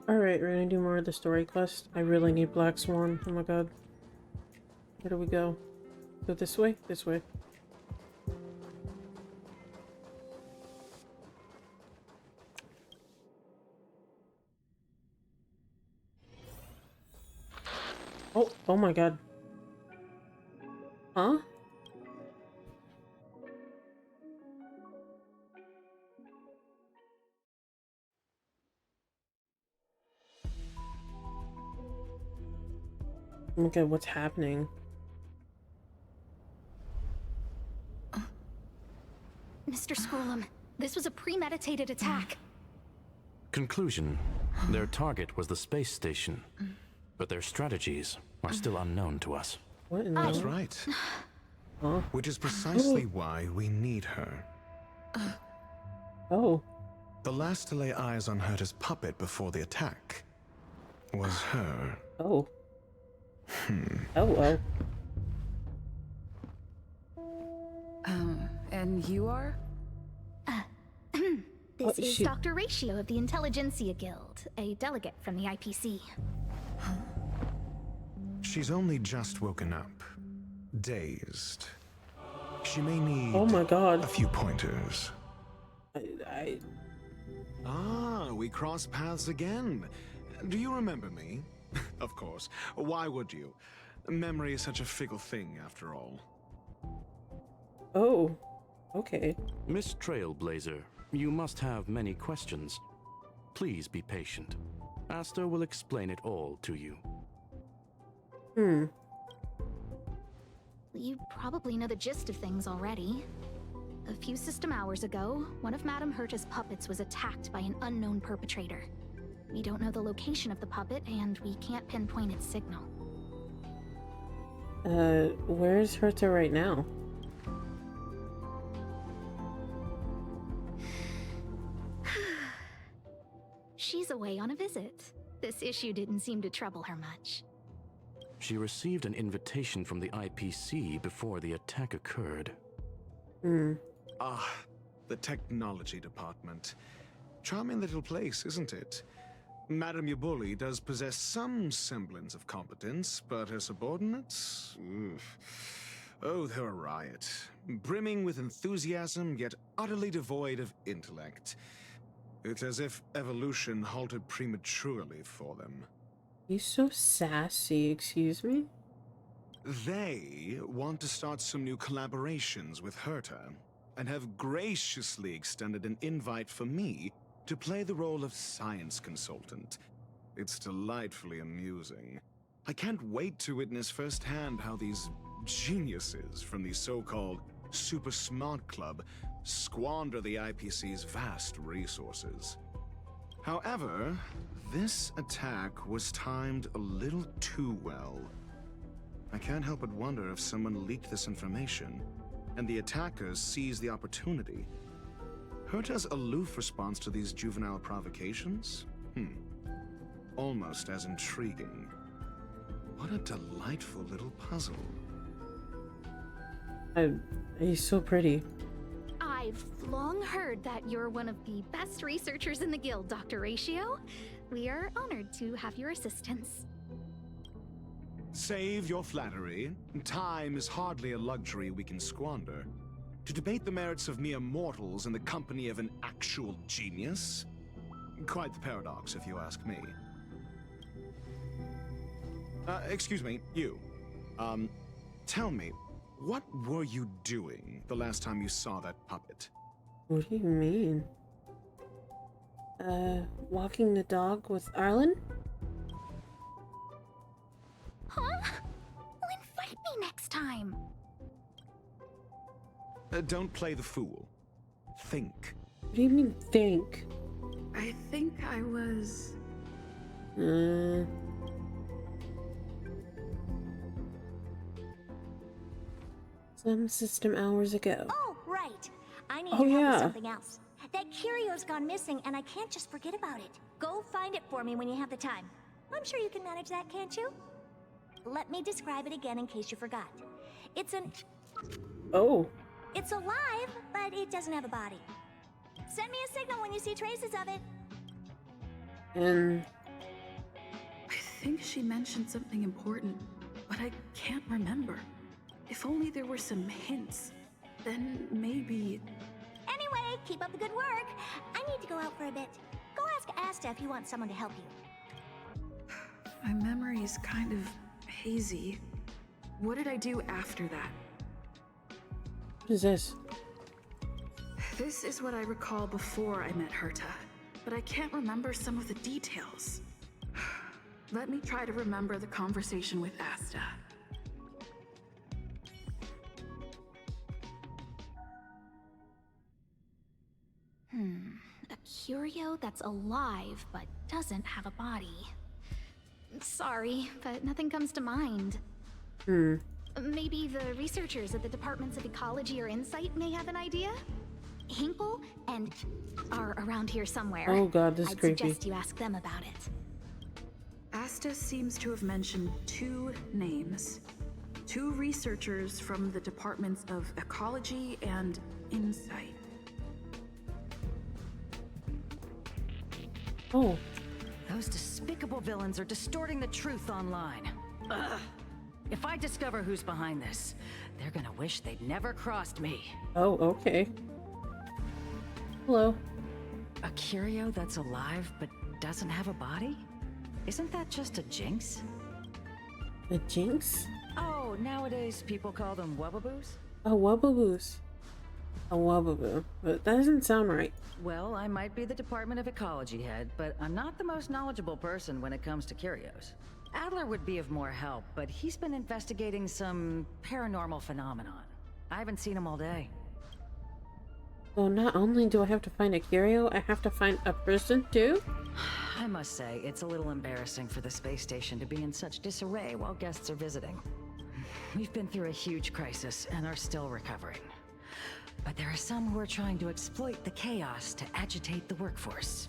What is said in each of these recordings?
Alright, we're gonna do more of the story quest. I really need Black Swan. Oh my god. Where do we go? Go this way? This way. Oh, oh my god. Huh? Oh my god, what's happening? Mr. Scrollum, this was a premeditated attack. Conclusion. Their target was the space station, but their strategies are still unknown to us. What in the That's hell? right. Huh? Which is precisely why we need her. Oh. The last to lay eyes on Herta's puppet before the attack was her. Oh. Oh, well. And you are? This Oh, is shoot. Dr. Ratio of the Intelligentsia Guild, a delegate from the IPC. She's only just woken up. Dazed. She may need Oh my god. a few pointers. I Ah, we crossed paths again. Do you remember me? Of course. Why would you? Memory is such a fickle thing, after all. Oh. Okay. Miss Trailblazer, you must have many questions. Please be patient. Aster will explain it all to you. You probably know the gist of things already. A few system hours ago, one of Madame Herta's puppets was attacked by an unknown perpetrator. We don't know the location of the puppet, and we can't pinpoint its signal. Where's Herta right now? She's away on a visit. This issue didn't seem to trouble her much. She received an invitation from the IPC before the attack occurred. Ah, the technology department. Charming little place, isn't it? Madame Yabuli does possess some semblance of competence, but her subordinates? Oof. Oh, they're a riot. Brimming with enthusiasm, yet utterly devoid of intellect. It's as if evolution halted prematurely for them. He's so sassy, excuse me? They want to start some new collaborations with Herta, and have graciously extended an invite for me to play the role of science consultant. It's delightfully amusing. I can't wait to witness firsthand how these geniuses from the so-called Super Smart Club squander the IPC's vast resources. However, this attack was timed a little too well. I can't help but wonder if someone leaked this information, and the attackers seized the opportunity. Herta's aloof response to these juvenile provocations? Almost as intriguing. What a delightful little puzzle. He's so pretty. I've long heard that you're one of the best researchers in the guild, Dr. Ratio. We are honored to have your assistance. Save your flattery. Time is hardly a luxury we can squander. To debate the merits of mere mortals in the company of an actual genius? Quite the paradox, if you ask me. Excuse me, you. Tell me, what were you doing the last time you saw that puppet? What do you mean? Walking the dog with Arlen? Huh? Well, invite me next time. Don't play the fool. Think. What do you mean, think? I think I was... Some system hours ago. Oh, right. I need Oh, your help yeah. with something else. That curio's gone missing, and I can't just forget about it. Go find it for me when you have the time. I'm sure you can manage that, can't you? Let me describe it again in case you forgot. It's Oh. It's alive, but it doesn't have a body. Send me a signal when you see traces of it. And think she mentioned something important, but I can't remember. If only there were some hints, then maybe... Anyway, keep up the good work. I need to go out for a bit. Go ask Asta if you want someone to help you. My memory is kind of hazy. What did I do after that? What is this? This is what I recall before I met Herta, but I can't remember some of the details. Let me try to remember the conversation with Asta. A curio that's alive but doesn't have a body. Sorry, but nothing comes to mind. Maybe the researchers at the Departments of Ecology or Insight may have an idea? Hinkle and are around here somewhere. Oh god, this is I'd creepy. suggest you ask them about it. Asta seems to have mentioned 2 names. 2 researchers from the Departments of Ecology and Insight. Oh, Those despicable villains are distorting the truth online. Ugh. If I discover who's behind this, they're gonna wish they'd never crossed me. oh, okay. Hello. A curio that's alive but doesn't have a body? Isn't that just a jinx? A jinx? Oh, nowadays people call them wubbaboos? A wubbaboos. A wubbaboo. But that doesn't sound right. Well, I might be the Department of Ecology head, but I'm not the most knowledgeable person when it comes to curios. Adler would be of more help, but he's been investigating some paranormal phenomenon. I haven't seen him all day. So not only do I have to find a curio, I have to find a person too? I must say, it's a little embarrassing for the space station to be in such disarray while guests are visiting. We've been through a huge crisis and are still recovering. But there are some who are trying to exploit the chaos to agitate the workforce.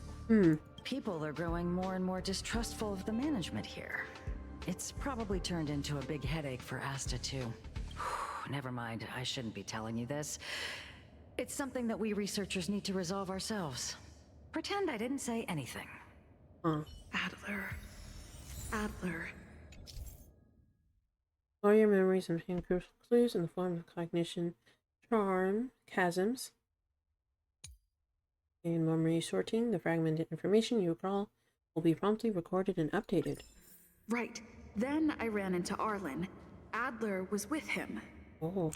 People are growing more and more distrustful of the management here. It's probably turned into a big headache for Asta too. Never mind, I shouldn't be telling you this. It's something that we researchers need to resolve ourselves. Pretend I didn't say anything. Adler. Adler. All your memories and hand clues in the form of cognition, charm, chasms. In memory sorting, the fragmented information you recall will be promptly recorded and updated. Right. Then I ran into Arlen. Adler was with him. Oh.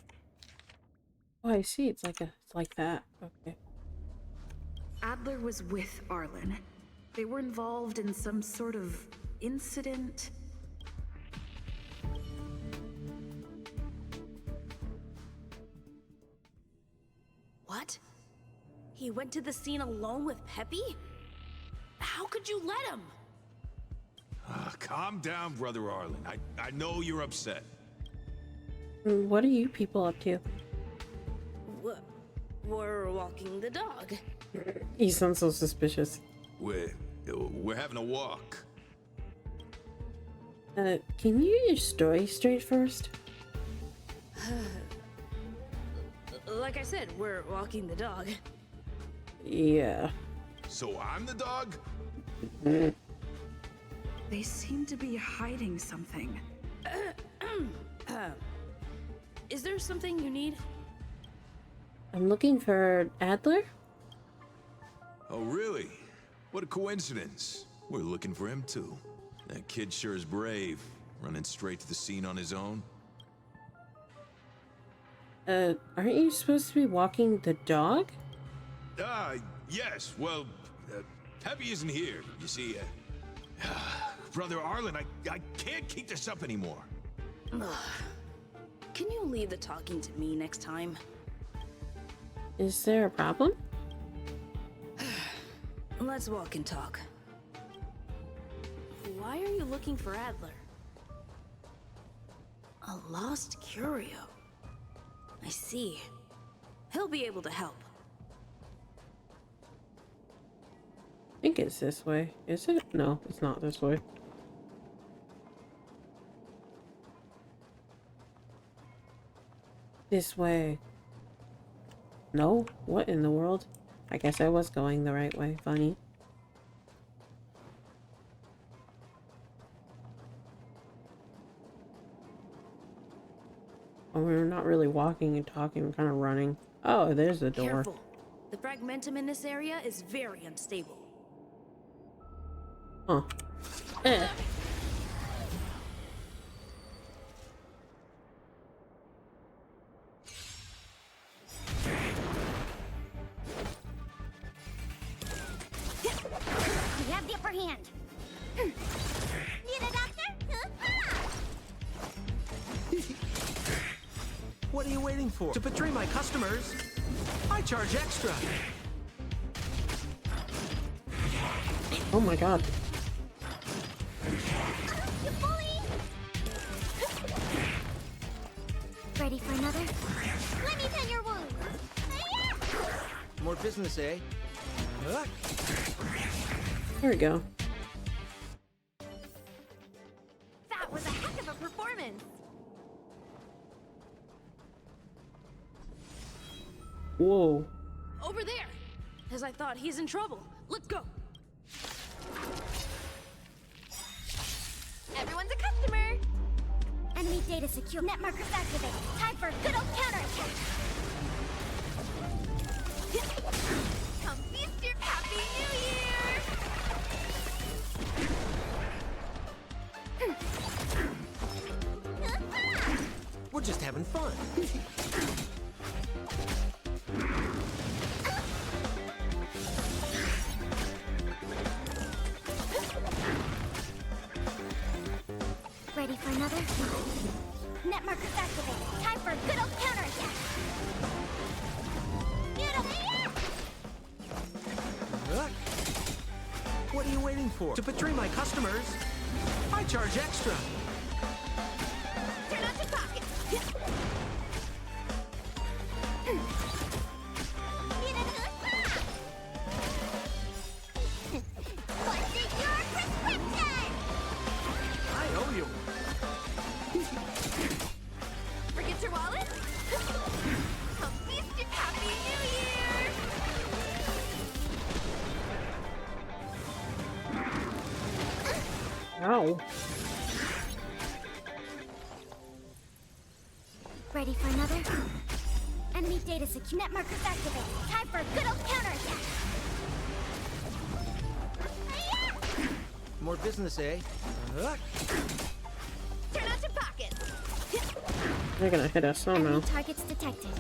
Oh, I see. It's like that. Okay. Adler was with Arlen. They were involved in some sort of incident. What? He went to the scene alone with Peppy? How could you let him? Calm down, Brother Arlen. I know you're upset. What are you people up to? We're walking the dog. You sound so suspicious. We're having a walk. Can you get your story straight first? Like I said, we're walking the dog. Yeah. So I'm the dog? They seem to be hiding something. Is there something you need? I'm looking for Adler? Oh, really? What a coincidence. We're looking for him, too. That kid sure is brave, running straight to the scene on his own. Aren't you supposed to be walking the dog? Yes. Well, Peppy isn't here. You see, Brother Arlen, I can't keep this up anymore. Can you leave the talking to me next time? Is there a problem? Let's walk and talk. Why are you looking for Adler? A lost curio. I see. He'll be able to help. I think it's this way. Is it? No, it's not this way. This way. No? What in the world? I guess I was going the right way. Funny. Oh, we're not really walking and talking, we're kind of running. Oh, there's the door. Careful. The fragmentum in this area is very unstable. Huh. Eh. We have the upper hand. Need a doctor? What are you waiting for? To betray my customers, I charge extra. Oh my god. You bully! Ready for another? Let me tend your wounds. More business, eh? There we go. That was a heck of a performance. Whoa. Over there. As I thought, he's in trouble. Let's go. Everyone's a customer. Enemy data secure. Net markers activated. Time for a good old counterattack. Come feast your Happy New Year! We're just having fun. Ready for another? Net markers activated. Time for a good old counterattack. What are you waiting for? To betray my customers, I charge extra. Turn out your pockets. What's in your prescription? I owe you. Forget your wallet? Come feast your Happy New Year! Ow. Ready for another? Enemy data secure. Net markers activated. Time for a good old counterattack. More business, eh? Turn out your pockets. They're gonna hit us. Oh Enemy no. targets detected.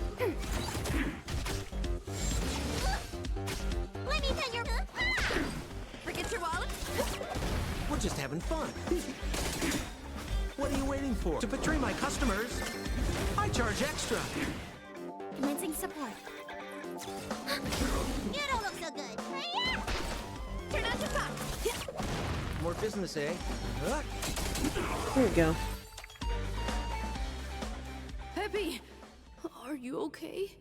Let me tell your. Forget your wallet. We're just having fun. What are you waiting for? To betray my customers, I charge extra. Commencing support. You don't look so good. Turn out your pockets. More business, eh? There we go. Peppy, are you okay?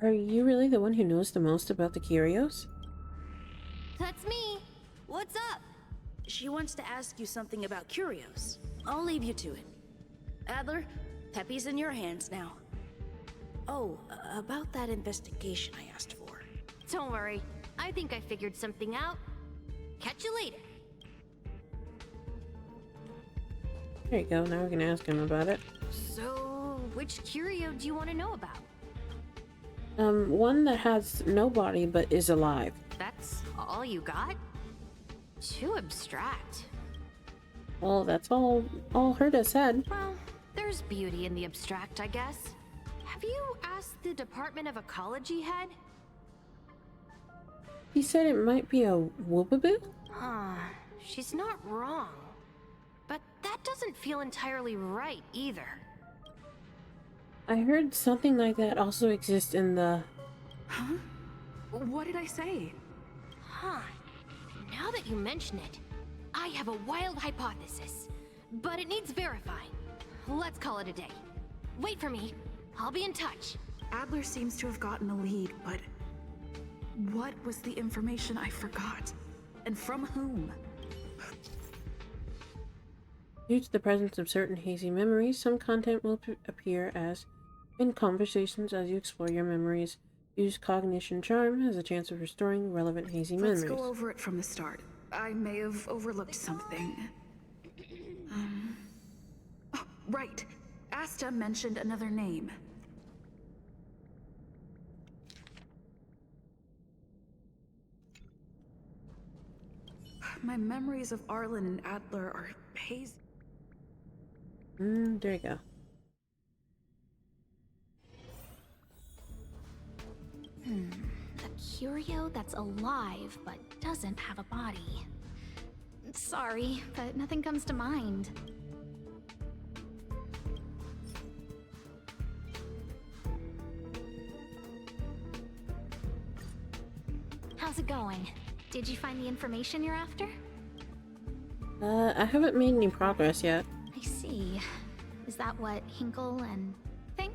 Are you really the one who knows the most about the curios? That's me. What's up? She wants to ask you something about curios. I'll leave you to it. Adler, Peppy's in your hands now. Oh, about that investigation I asked for. Don't worry. I think I figured something out. Catch you later. There you go. Now we can ask him about it. So, which curio do you want to know about? One that has no body but is alive. That's all you got? Too abstract. Well, that's all Herta said. Well, there's beauty in the abstract, I guess. Have you asked the Department of Ecology head? He said it might be a whoopaboo? Huh. She's not wrong. But that doesn't feel entirely right, either. I heard something like that also exists in the... Huh? What did I say? Huh. Now that you mention it, I have a wild hypothesis. But it needs verifying. Let's call it a day. Wait for me. I'll be in touch. Adler seems to have gotten a lead, but what was the information I forgot? And from whom? Due to the presence of certain hazy memories, some content will appear as in conversations as you explore your memories. Use Cognition Charm as a chance of restoring relevant hazy memories. Let's go over it from the start. I may have overlooked something. right. Asta mentioned another name. My memories of Arlen and Adler are hazy. There you go. A curio that's alive but doesn't have a body. Sorry, but nothing comes to mind. How's it going? Did you find the information you're after? I haven't made any progress yet. I see. Is that what Hinkle and think?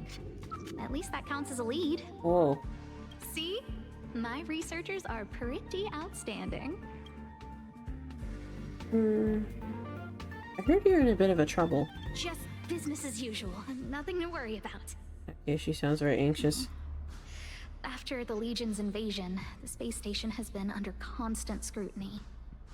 At least that counts as a lead. Whoa. See? My researchers are pretty outstanding. I heard you're in a bit of a trouble. Just business as usual. Nothing to worry about. Okay, she sounds very anxious. After the Legion's invasion, the space station has been under constant scrutiny.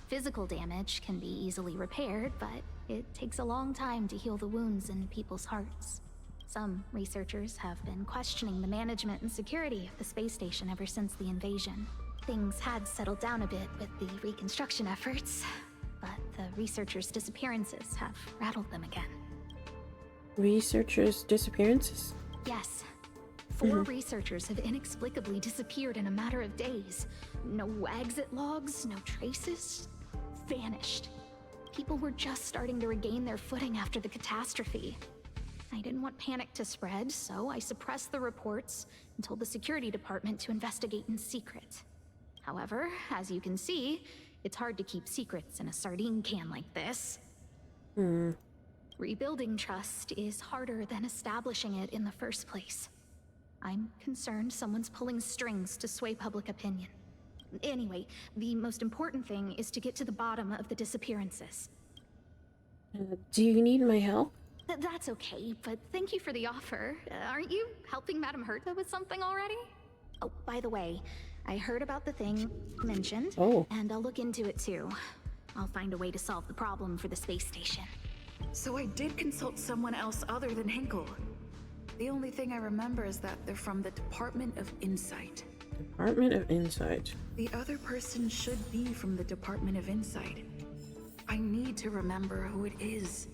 Physical damage can be easily repaired, but it takes a long time to heal the wounds in people's hearts. Some researchers have been questioning the management and security of the space station ever since the invasion. Things had settled down a bit with the reconstruction efforts, but the researchers' disappearances have rattled them again. Researchers' disappearances? Yes. 4 researchers have inexplicably disappeared in a matter of days. No exit logs, no traces. Vanished. People were just starting to regain their footing after the catastrophe. I didn't want panic to spread, so I suppressed the reports and told the security department to investigate in secret. However, as you can see, it's hard to keep secrets in a sardine can like this. Rebuilding trust is harder than establishing it in the first place. I'm concerned someone's pulling strings to sway public opinion. Anyway, the most important thing is to get to the bottom of the disappearances. Do you need my help? That's okay, but thank you for the offer. Aren't you helping Madame Herta with something already? Oh, by the way, I heard about the thing mentioned, and I'll look into it too. I'll find a way to solve the problem for the space station. So I did consult someone else other than Hinkle. The only thing I remember is that they're from the Department of Insight. Department of Insight. The other person should be from the Department of Insight. I need to remember who it is.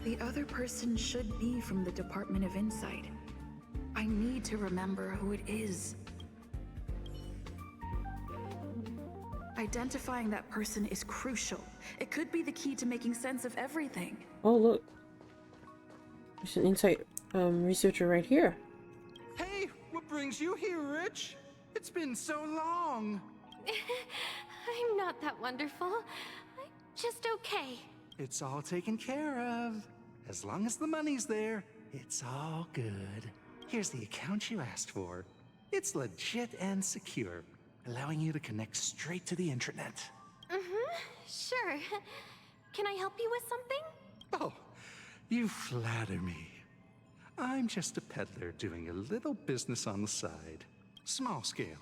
The other person should be from the Department of Insight. I need to remember who it is. Identifying that person is crucial. It could be the key to making sense of everything. Oh, look. There's an Insight researcher right here. Hey, what brings you here, Rich? It's been so long. I'm not that wonderful. I'm just okay. It's all taken care of. As long as the money's there, it's all good. Here's the account you asked for. It's legit and secure, allowing you to connect straight to the intranet. Sure. Can I help you with something? Oh, you flatter me. I'm just a peddler doing a little business on the side. Small scale.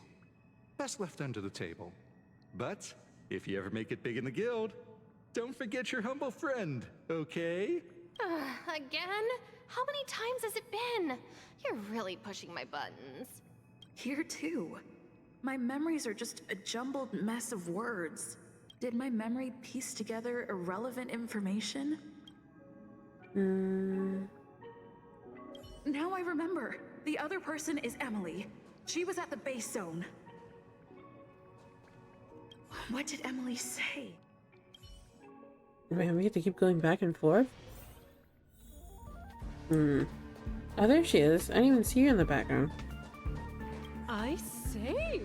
Best left under the table. But if you ever make it big in the guild, don't forget your humble friend, okay? Again? How many times has it been? You're really pushing my buttons. Here too. My memories are just a jumbled mess of words. Did my memory piece together irrelevant information? Now I remember. The other person is Emily. She was at the base zone. What did Emily say? Man, we have to keep going back and forth? Oh, there she is. I didn't even see her in the background. I say,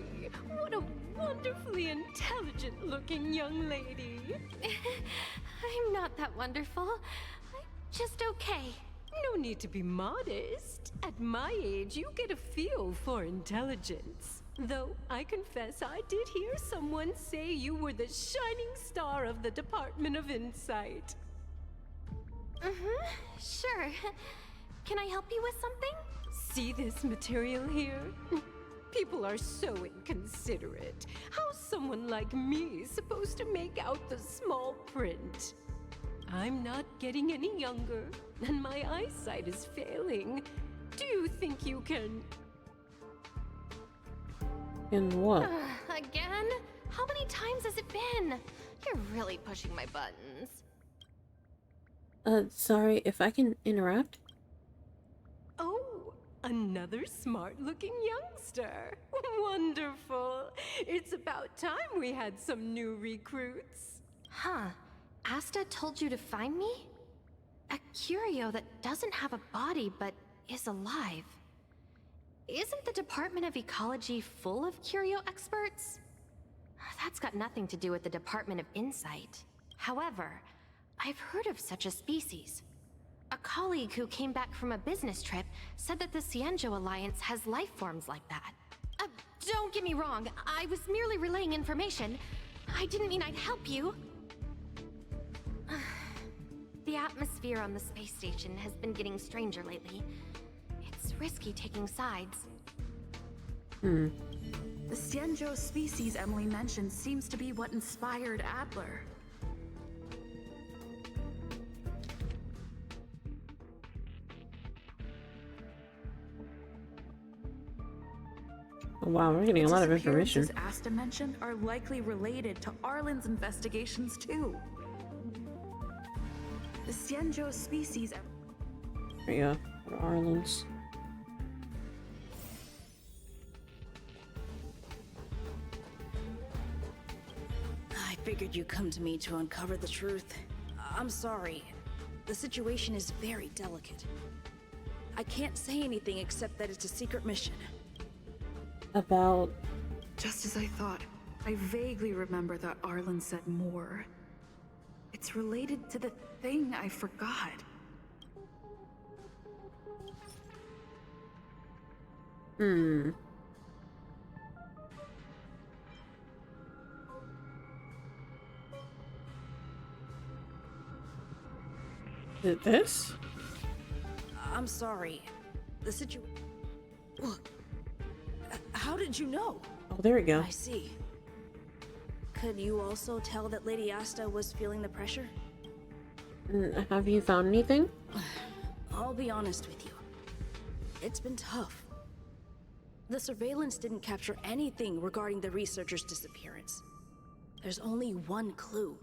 what a wonderfully intelligent-looking young lady. I'm not that wonderful. I'm just okay. No need to be modest. At my age, you get a feel for intelligence. Though I confess I did hear someone say you were the shining star of the Department of Insight. Sure. Can I help you with something? See this material here? People are so inconsiderate. How's someone like me supposed to make out the small print? I'm not getting any younger, and my eyesight is failing. Do you think you can... In what? Again? How many times has it been? You're really pushing my buttons. Sorry if I can interrupt. Oh, another smart-looking youngster. Wonderful. It's about time we had some new recruits. Huh. Asta told you to find me? A curio that doesn't have a body but is alive. Isn't the Department of Ecology full of curio experts? That's got nothing to do with the Department of Insight. However, I've heard of such a species. A colleague who came back from a business trip said that the Cienjo Alliance has life forms like that. Don't get me wrong, I was merely relaying information. I didn't mean I'd help you. The atmosphere on the space station has been getting stranger lately. It's risky taking sides. The Cienjo species Emily mentioned seems to be what inspired Adler. Oh, wow, we're getting a lot of information. The disappearances Asta mentioned are likely related to Arlen's investigations too. The Cienjo species... There you go. Arlen's. I figured you'd come to me to uncover the truth. I'm sorry. The situation is very delicate. I can't say anything except that it's a secret mission. About... Just as I thought. I vaguely remember that Arlen said more. It's related to the thing I forgot. Is it this? I'm sorry. The situation... How did you know? Oh, there we go. I see. Could you also tell that Lady Asta was feeling the pressure? Have you found anything? I'll be honest with you. It's been tough. The surveillance didn't capture anything regarding the researcher's disappearance. There's only one clue.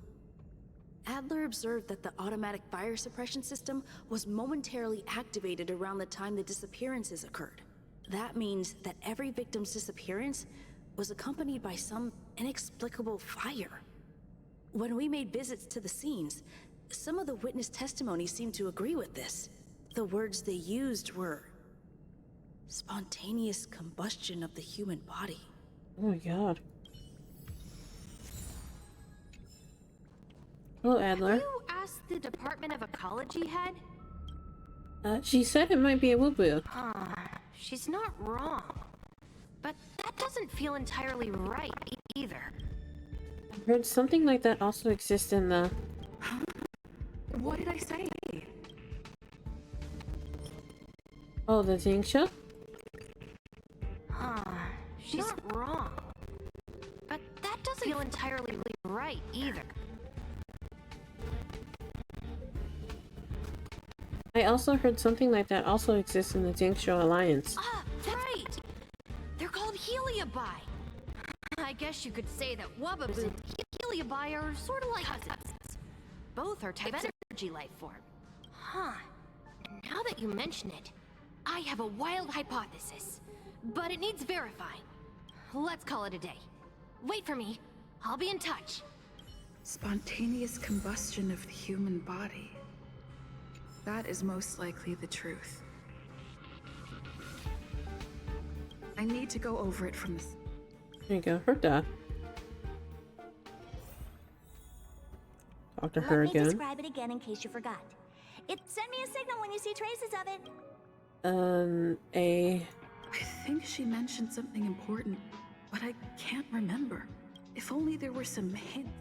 Adler observed that the automatic fire suppression system was momentarily activated around the time the disappearances occurred. That means that every victim's disappearance was accompanied by some inexplicable fire. When we made visits to the scenes, some of the witness testimony seemed to agree with this. The words they used were spontaneous combustion of the human body. Oh my god. Hello, Adler. Have you asked the Department of Ecology head? She said it might be a woo-woo. She's not wrong. But that doesn't feel entirely right either. I've heard something like that also exists in the... What did I say? Oh, the Zingsha? She's not wrong. But that doesn't feel entirely right either. I also heard something like that also exists in the Zingsha Alliance. That's right! They're called Heliobi. I guess you could say that Wubbabs and Heliobi are sort of like cousins. Both are types of energy life form. Now that you mention it, I have a wild hypothesis, but it needs verifying. Let's call it a day. Wait for me. I'll be in touch. Spontaneous combustion of the human body. That is most likely the truth. I need to go over it from this. There you go, Herta. Talk to her Let me again. describe it again in case you forgot. Send me a signal when you see traces of it. I think she mentioned something important, but I can't remember. If only there were some hints.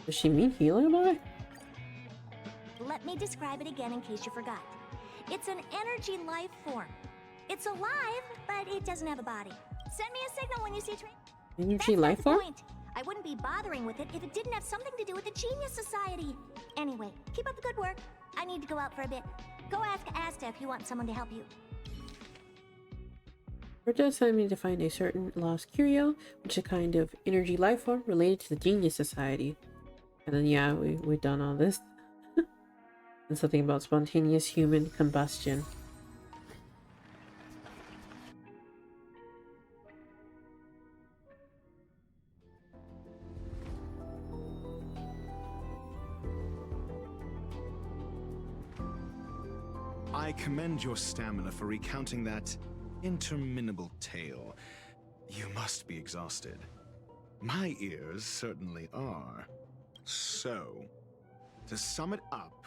Does she mean Heliobi? Let me describe it again in case you forgot. It's an energy life form. It's alive, but it doesn't have a body. Send me a signal when you see a Energy life form? Point. I wouldn't be bothering with it if it didn't have something to do with the Genius Society. Anyway, keep up the good work. I need to go out for a bit. Go ask Asta if you want someone to help you. Verta assigned me to find a certain lost curio, which is a kind of energy life form related to the Genius Society. And then yeah, we've done all this. And something about spontaneous human combustion. I commend your stamina for recounting that interminable tale. You must be exhausted. My ears certainly are. So, to sum it up,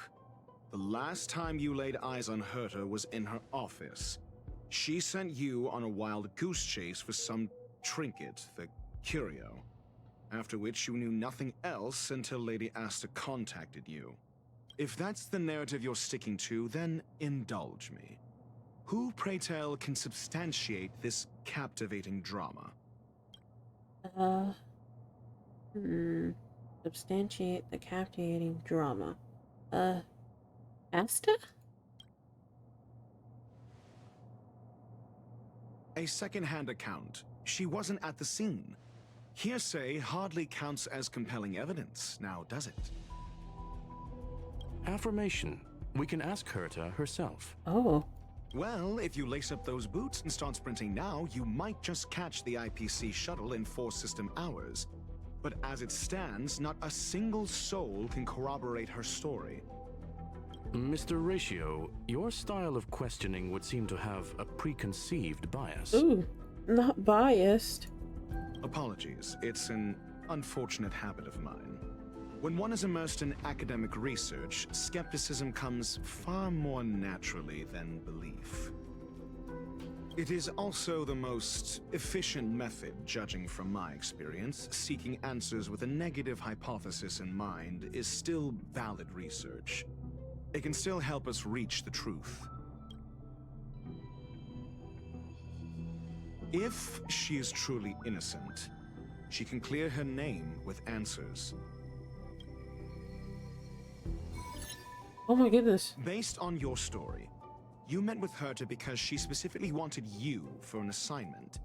the last time you laid eyes on Herta was in her office. She sent you on a wild goose chase for some trinket, the curio. After which you knew nothing else until Lady Asta contacted you. If that's the narrative you're sticking to, then indulge me. Who, pray tell, can substantiate this captivating drama? Substantiate the captivating drama. Asta? A second-hand account. She wasn't at the scene. Hearsay hardly counts as compelling evidence, now does it? Affirmation. We can ask Herta herself. Oh. Well, if you lace up those boots and start sprinting now, you might just catch the IPC shuttle in 4 system hours. But as it stands, not a single soul can corroborate her story. Mr. Ratio, your style of questioning would seem to have a preconceived bias. Ooh, not biased. Apologies, it's an unfortunate habit of mine. When one is immersed in academic research, skepticism comes far more naturally than belief. It is also the most efficient method, judging from my experience. Seeking answers with a negative hypothesis in mind is still valid research. It can still help us reach the truth. If she is truly innocent, she can clear her name with answers. Oh my goodness. Based on your story, you met with Herta because she specifically wanted you for an assignment.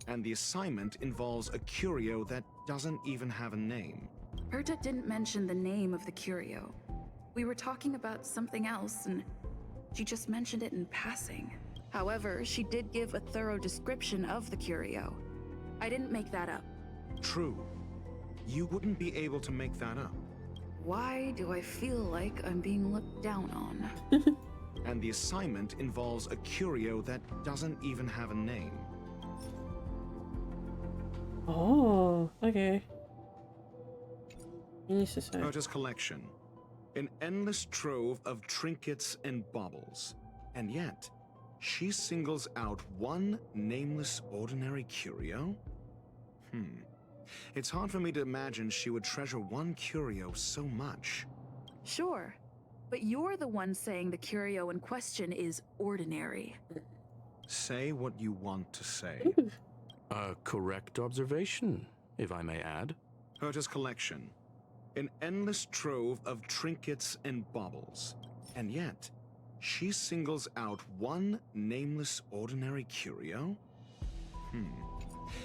And the assignment involves a curio that doesn't even have a name. Herta didn't mention the name of the curio. We were talking about something else, and she just mentioned it in passing. However, she did give a thorough description of the curio. I didn't make that up. True. You wouldn't be able to make that up. Why do I feel like I'm being looked down on? And the assignment involves a curio that doesn't even have a name. Oh, okay. Herta's collection. An endless trove of trinkets and baubles. And yet, she singles out one nameless ordinary curio? It's hard for me to imagine she would treasure one curio so much. Sure, but you're the one saying the curio in question is ordinary. Say what you want to say. A correct observation, if I may add. Herta's collection. An endless trove of trinkets and baubles. And yet, she singles out one nameless ordinary curio?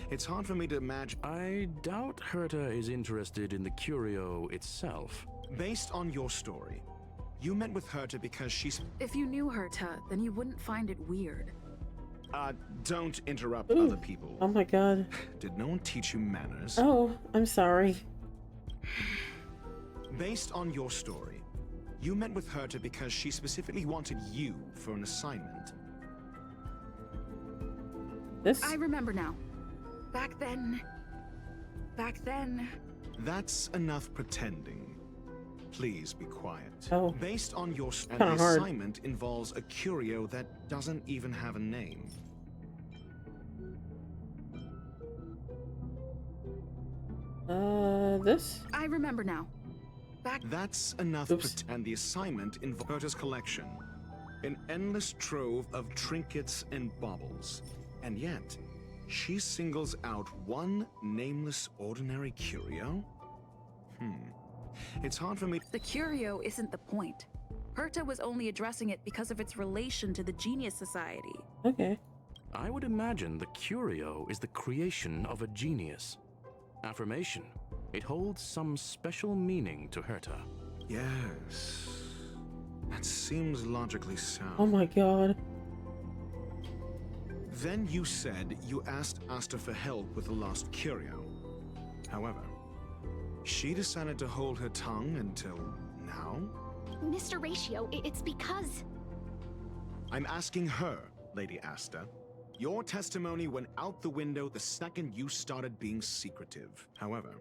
It's hard for me to imagine. I doubt Herta is interested in the curio itself. Based on your story, you met with Herta because she's... If you knew Herta, then you wouldn't find it weird. Don't interrupt other people. Oh my god. Did no one teach you manners? Oh, I'm sorry. Based on your story, you met with Herta because she specifically wanted you for an assignment. I remember now. Back then... That's enough pretending. Please be quiet. Oh. Based on your... And Kinda the hard. assignment involves a curio that doesn't even have a name. This? I remember now. That's enough. And the assignment in Veritas collection. An endless trove of trinkets and baubles. And yet, she singles out one nameless ordinary curio? It's hard for me. The curio isn't the point. Herta was only addressing it because of its relation to the Genius Society. Okay. I would imagine the curio is the creation of a genius. Affirmation. It holds some special meaning to Herta. Yes. That seems logically sound. Oh my god. Then you said you asked Asta for help with the lost curio. However, she decided to hold her tongue until now? Mr. Ratio, it's because... I'm asking her, Lady Asta. Your testimony went out the window the second you started being secretive. However,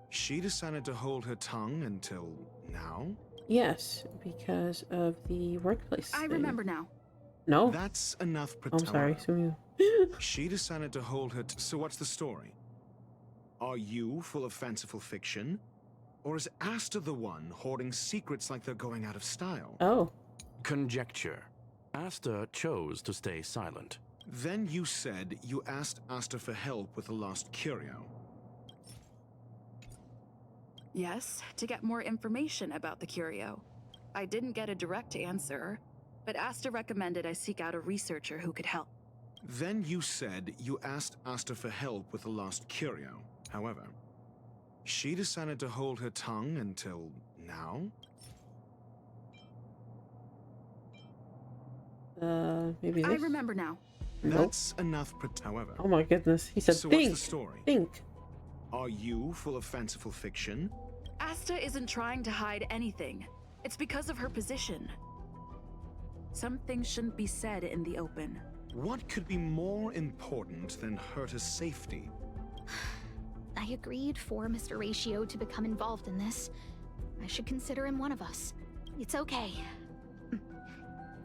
she decided to hold her tongue until now? Yes, because of the workplace I thing. remember now. No. That's enough. I'm sorry. She decided to hold her. So what's the story? Are you full of fanciful fiction? Or is Asta the one hoarding secrets like they're going out of style? Oh. Conjecture. Asta chose to stay silent. Then you said you asked Asta for help with the lost curio. Yes, to get more information about the curio. I didn't get a direct answer, but Asta recommended I seek out a researcher who could help. Then you said you asked Asta for help with the lost curio. However, she decided to hold her tongue until now? Maybe this? I remember now. That's enough. However, oh my goodness, he said so think. What's the story? Think. Are you full of fanciful fiction? Asta isn't trying to hide anything. It's because of her position. Some things shouldn't be said in the open. What could be more important than Herta's safety? I agreed for Mr. Ratio to become involved in this. I should consider him one of us. It's okay.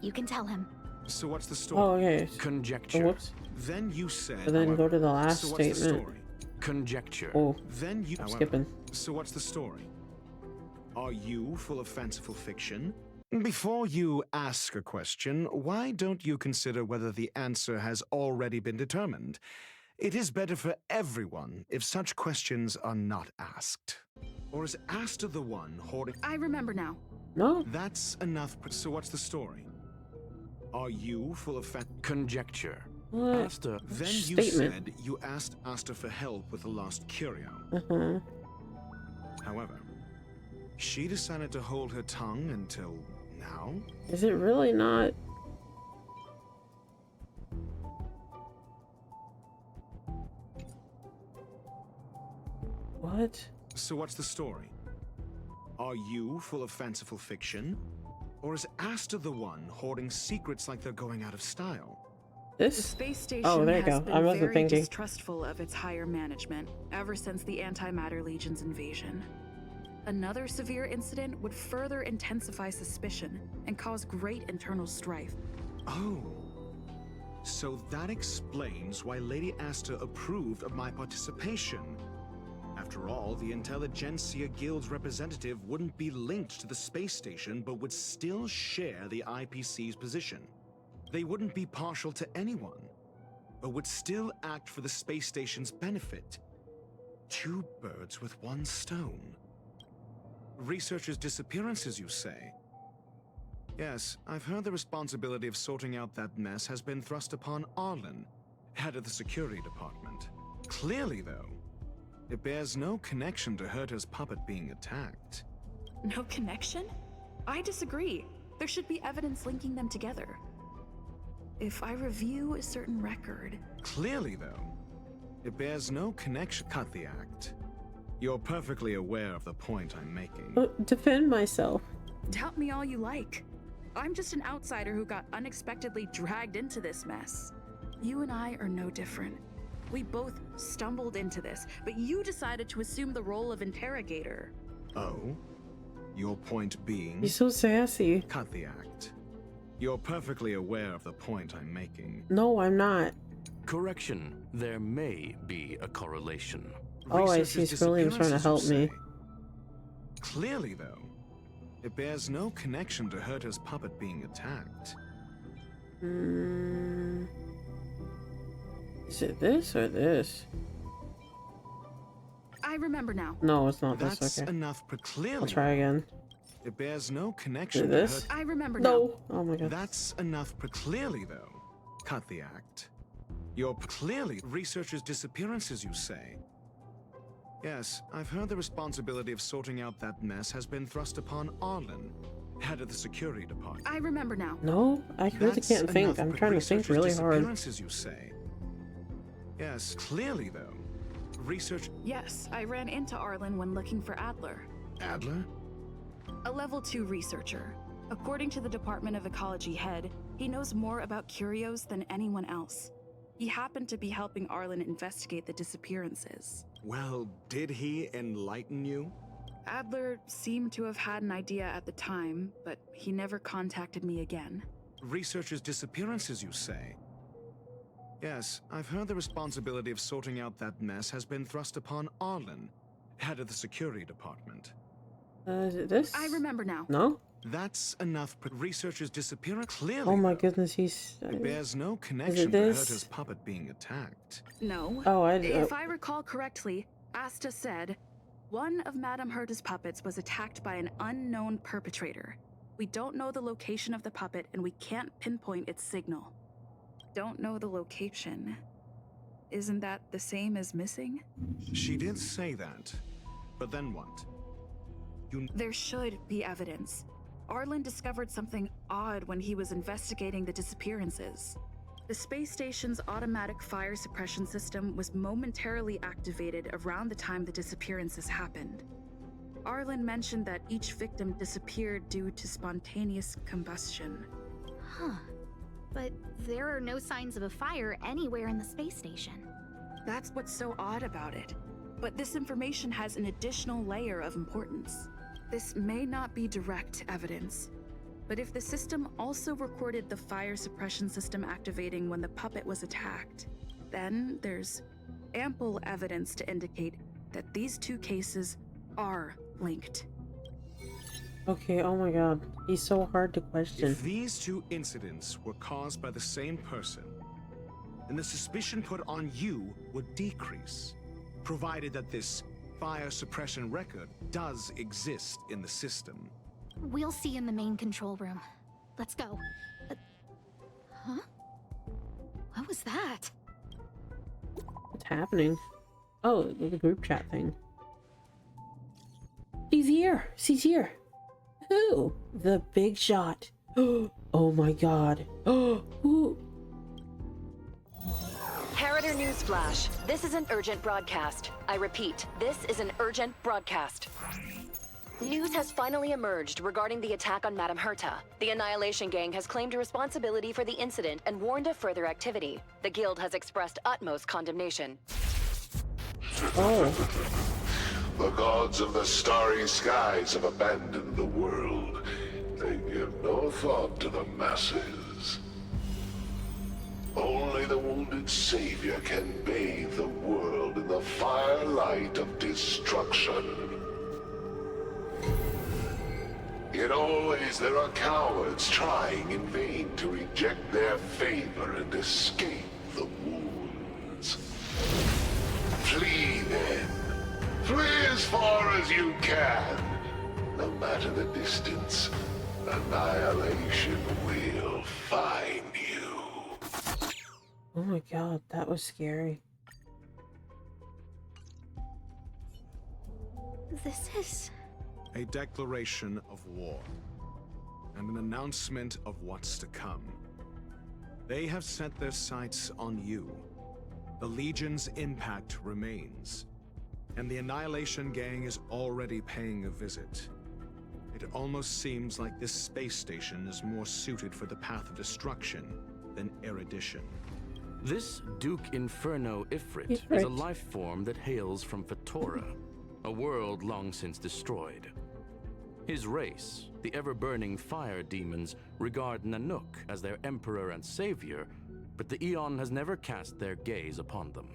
You can tell him. So what's the story? Oh, okay. Conjecture. Oh, whoops. Then you said. And then go to the last so what's statement. The story? Conjecture. Oh. Then you. I'm skipping. So what's the story? Are you full of fanciful fiction? Before you ask a question, why don't you consider whether the answer has already been determined? It is better for everyone if such questions are not asked. Or is Asta the one hoarding? I remember now. No. That's enough. So what's the story? Are you full of conjecture? What? Asta. Then you said you asked Asta for help with the lost curio. However, she decided to hold her tongue until now? Is it really not? What? So what's the story? Are you full of fanciful fiction? Or is Asta the one hoarding secrets like they're going out of style? This? The space station oh, there you has go. been I wasn't very thinking. distrustful of its higher management ever since the Antimatter Legion's invasion. Another severe incident would further intensify suspicion and cause great internal strife. Oh. So that explains why Lady Asta approved of my participation. After all, the Intelligentsia Guild's representative wouldn't be linked to the space station, but would still share the IPC's position. They wouldn't be partial to anyone, but would still act for the space station's benefit. Two birds with one stone. Researchers' disappearances, you say? Yes, I've heard the responsibility of sorting out that mess has been thrust upon Arlen, head of the security department. Clearly, though, it bears no connection to Herta's puppet being attacked. No connection? I disagree. There should be evidence linking them together. If I review a certain record... Clearly, though, it bears no connection. Cut the act. You're perfectly aware of the point I'm making. Defend myself. Doubt me all you like. I'm just an outsider who got unexpectedly dragged into this mess. You and I are no different. We both stumbled into this, but you decided to assume the role of interrogator. Oh? Your point being... You're so sassy. Cut the act. You're perfectly aware of the point I'm making. No, I'm not. Correction. There may be a correlation. Oh, I see. William's trying to help me. clearly, though, it bears no connection to Herta's puppet being attacked. Is it this or this? I remember now. No, it's not That's this. Okay. enough, but clearly, I'll try again. it bears no Is connection it to this? Herta. I remember No. now. Oh my god. That's enough, but clearly, though, cut the act. You're clearly researchers' disappearances, you say. Yes, I've heard the responsibility of sorting out that mess has been thrust upon Arlen, head of the security department. I remember now. No, I really That's can't think. enough, I'm but trying to think researchers' really hard. disappearances, you say. Yes, clearly, though, research. Yes, I ran into Arlen when looking for Adler. Adler? A level 2 researcher. According to the Department of Ecology head, he knows more about curios than anyone else. He happened to be helping Arlen investigate the disappearances. Well, did he enlighten you? Adler seemed to have had an idea at the time, but he never contacted me again. Researchers' disappearances, you say? Yes, I've heard the responsibility of sorting out that mess has been thrust upon Arlen, head of the security department. Is it this? I remember now. No? That's enough, but researchers' disappearance clearly. Oh my though, goodness, he's... It bears no connection to this? Herta's puppet being attacked. No. Oh, If I recall correctly, Asta said, one of Madame Herta's puppets was attacked by an unknown perpetrator. We don't know the location of the puppet and we can't pinpoint its signal. Don't know the location. Isn't that the same as missing? She did say that, but then what? There should be evidence. Arlen discovered something odd when he was investigating the disappearances. The space station's automatic fire suppression system was momentarily activated around the time the disappearances happened. Arlen mentioned that each victim disappeared due to spontaneous combustion. Huh. But there are no signs of a fire anywhere in the space station. That's what's so odd about it. But this information has an additional layer of importance. This may not be direct evidence, but if the system also recorded the fire suppression system activating when the puppet was attacked, then there's ample evidence to indicate that these two cases are linked. Okay, oh my god. He's so hard to question. If these two incidents were caused by the same person, then the suspicion put on you would decrease, provided that this fire suppression record does exist in the system. We'll see in the main control room. Let's go. Huh? What was that? What's happening? Oh, the group chat thing. She's here! She's here! Who? The big shot. Oh my god. Who? Harrider Newsflash. This is an urgent broadcast. I repeat, this is an urgent broadcast. News has finally emerged regarding the attack on Madame Herta. The Annihilation Gang has claimed responsibility for the incident and warned of further activity. The Guild has expressed utmost condemnation. Oh. The gods of the starry skies have abandoned the world. They give no thought to the masses. Only the wounded savior can bathe the world in the firelight of destruction. Yet always there are cowards trying in vain to reject their favor and escape the wounds. Flee then. Flee as far as you can. No matter the distance, annihilation will find you. Oh my god, that was scary. This is... A declaration of war, and an announcement of what's to come. They have set their sights on you. The Legion's impact remains, and the Annihilation Gang is already paying a visit. It almost seems like this space station is more suited for the path of destruction than erudition. This Duke Inferno Ifrit is a life form that hails from Fatora, a world long since destroyed. His race, the ever-burning fire demons, regard Nanook as their emperor and savior, but the Eon has never cast their gaze upon them.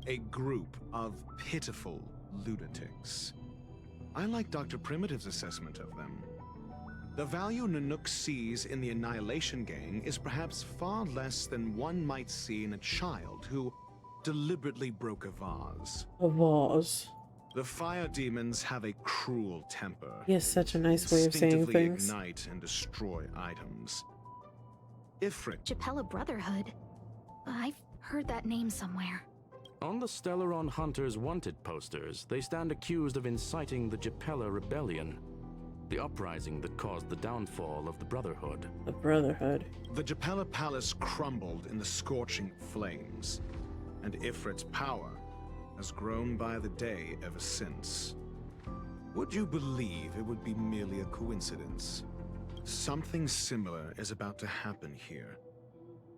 A group of pitiful lunatics. I like Dr. Primitive's assessment of them. The value Nanook sees in the Annihilation Gang is perhaps far less than one might see in a child who deliberately broke a vase. A vase. The fire demons have a cruel temper. He has such a nice way of saying Instinctively things. ignite and destroy items. Ifrit. Japella Brotherhood. I've heard that name somewhere. On the Stellaron Hunters wanted posters, they stand accused of inciting the Japella Rebellion, the uprising that caused the downfall of the Brotherhood. The Brotherhood. The Japella Palace crumbled in the scorching flames, and Ifrit's power has grown by the day ever since. Would you believe it would be merely a coincidence? Something similar is about to happen here.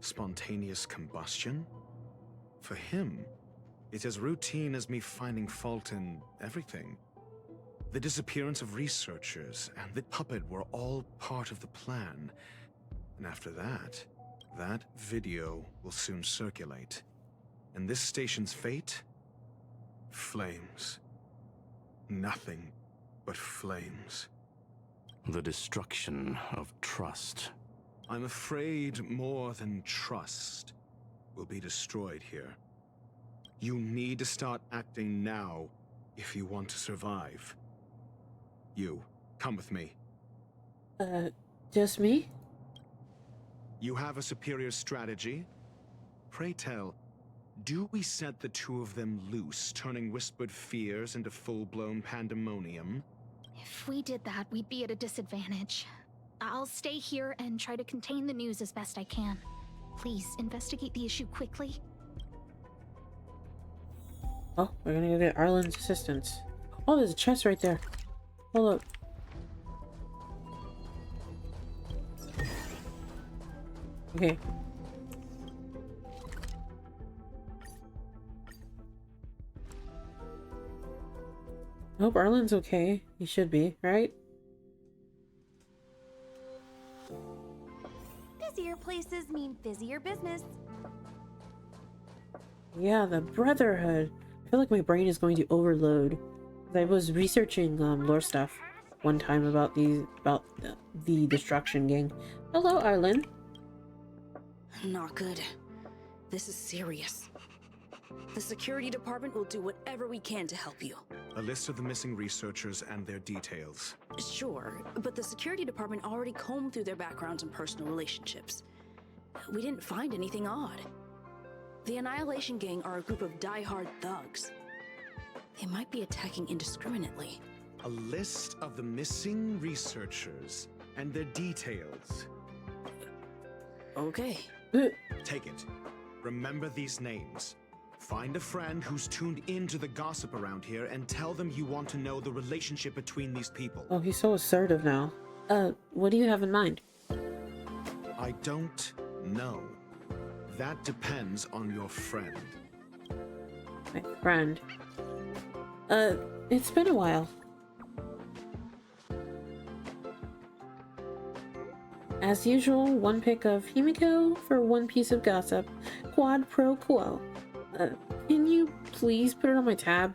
Spontaneous combustion? For him, it's as routine as me finding fault in everything. The disappearance of researchers and the puppet were all part of the plan. And after that, that video will soon circulate. And this station's fate? Flames. Nothing but flames. The destruction of trust. I'm afraid more than trust will be destroyed here. You need to start acting now if you want to survive. You, come with me. Just me? You have a superior strategy? Pray tell, do we set the two of them loose, turning whispered fears into full-blown pandemonium? If we did that, we'd be at a disadvantage. I'll stay here and try to contain the news as best I can. Please, investigate the issue quickly. Oh, we're gonna go get Arlen's assistance. Oh, there's a chest right there. Hold up. Okay. I hope Arlen's okay. He should be, right? Busier places mean busier business. Yeah, the Brotherhood. I feel like my brain is going to overload. I was researching lore stuff one time about the Destruction Gang. Hello, Arlen. Not good. This is serious. The security department will do whatever we can to help you. A list of the missing researchers and their details. Sure, but the security department already combed through their backgrounds and personal relationships. We didn't find anything odd. The Annihilation Gang are a group of die-hard thugs. They might be attacking indiscriminately. A list of the missing researchers and their details. Okay. Take it. Remember these names. Find a friend who's tuned into the gossip around here and tell them you want to know the relationship between these people. Oh, he's so assertive now. What do you have in mind? I don't know. That depends on your friend. My friend. It's been a while. As usual, one pick of Himiko for one piece of gossip. Quad pro quo. Can you please put it on my tab?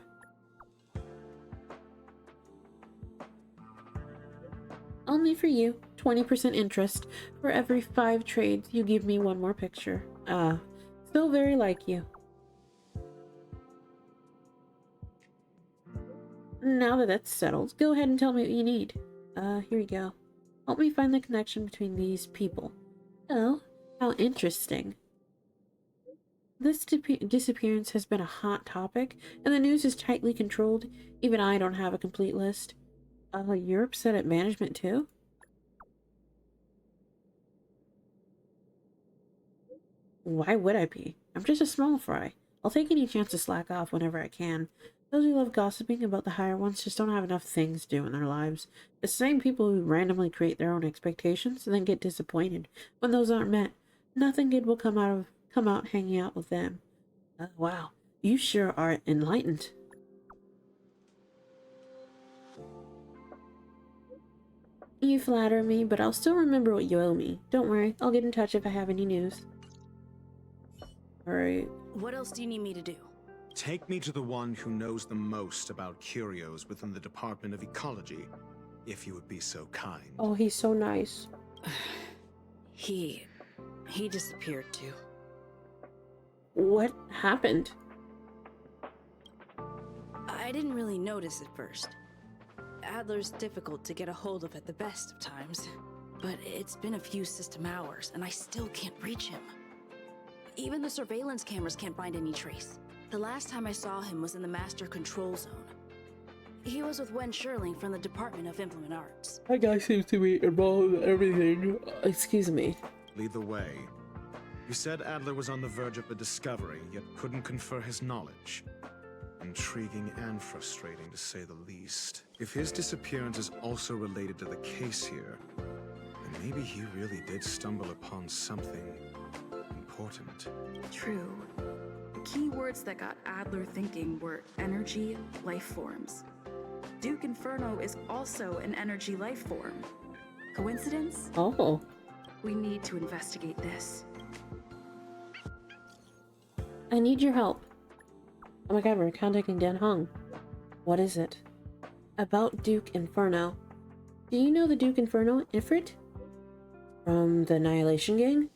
Only for you. 20% interest. For every 5 trades, you give me one more picture. Still very like you. Now that that's settled, go ahead and tell me what you need. Here you go. Help me find the connection between these people. Oh, how interesting. This disappearance has been a hot topic, and the news is tightly controlled. Even I don't have a complete list. You're upset at management too? Why would I be? I'm just a small fry. I'll take any chance to slack off whenever I can. Those who love gossiping about the higher ones just don't have enough things to do in their lives. The same people who randomly create their own expectations and then get disappointed when those aren't met. Nothing good will come out hanging out with them. Wow, you sure are enlightened. You flatter me, but I'll still remember what you owe me. Don't worry, I'll get in touch if I have any news. Alright. What else do you need me to do? Take me to the one who knows the most about curios within the Department of Ecology, if you would be so kind. Oh, he's so nice. He disappeared too. What happened? I didn't really notice at first. Adler's difficult to get a hold of at the best of times, but it's been a few system hours and I still can't reach him. Even the surveillance cameras can't find any trace. The last time I saw him was in the Master Control Zone. He was with Wen Sherling from the Department of Implement Arts. That guy seems to be involved in everything. Excuse me. Lead the way. You said Adler was on the verge of a discovery, yet couldn't confer his knowledge. Intriguing and frustrating, to say the least. If his disappearance is also related to the case here, then maybe he really did stumble upon something important. True. The key words that got Adler thinking were energy, life forms. Duke Inferno is also an energy life form. Coincidence? Oh. We need to investigate this. I need your help. Oh my god, we're contacting Dan Heng. What is it? About Duke Inferno. Do you know the Duke Inferno, Ifrit? From the Annihilation Gang?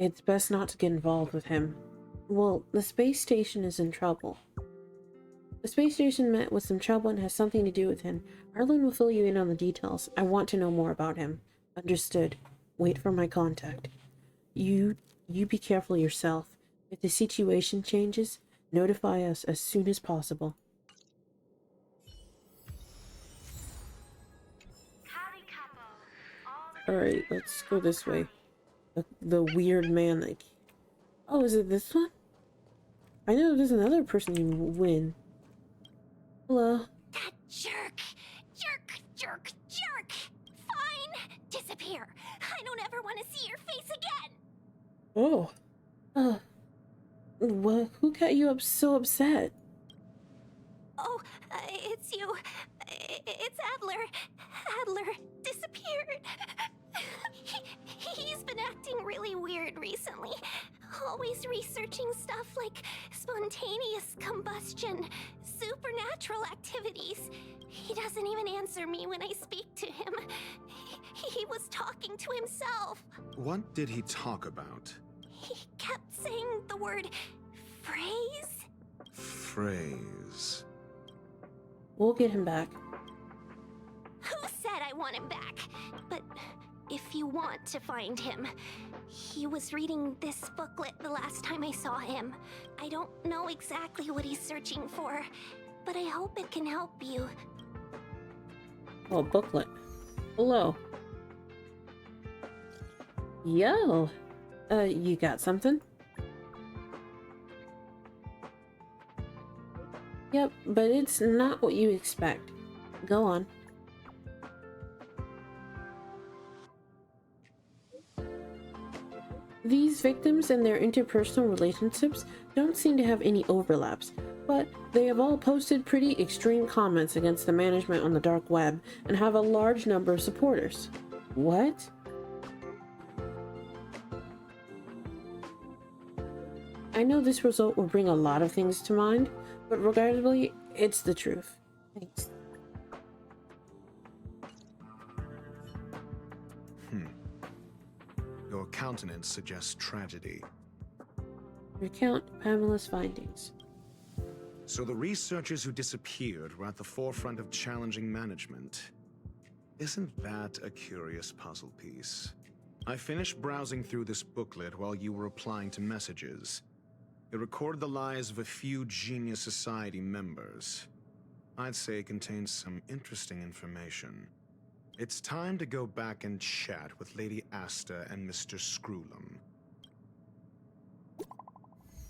It's best not to get involved with him. Well, the space station is in trouble. The space station met with some trouble and has something to do with him. Arlen will fill you in on the details. I want to know more about him. Understood. Wait for my contact. You be careful yourself. If the situation changes, notify us as soon as possible. Alright, let's go this way. The weird man, like... Oh, is it this one? I know there's another person named Win. Hello. That jerk! Jerk! Fine! Disappear! I don't ever want to see your face again! Oh. Well, who got you so upset? Oh, it's you. It's Adler. Adler disappeared. He's been acting really weird recently. Always researching stuff like spontaneous combustion, supernatural activities. He doesn't even answer me when I speak to him. He was talking to himself. What did he talk about? He kept saying the word phrase. Phrase. We'll get him back. Who said I want him back? But if you want to find him, he was reading this booklet the last time I saw him. I don't know exactly what he's searching for, but I hope it can help you. Oh, booklet. Hello. Yo. You got something? Yep, but it's not what you expect. Go on. These victims and their interpersonal relationships don't seem to have any overlaps, but they have all posted pretty extreme comments against the management on the dark web and have a large number of supporters. What? I know this result will bring a lot of things to mind, but regrettably, it's the truth. Thanks. Your countenance suggests tragedy. Recount Pamela's findings. So the researchers who disappeared were at the forefront of challenging management. Isn't that a curious puzzle piece? I finished browsing through this booklet while you were replying to messages. It recorded the lives of a few Genius Society members. I'd say it contains some interesting information. It's time to go back and chat with Lady Asta and Mr. Screwlum.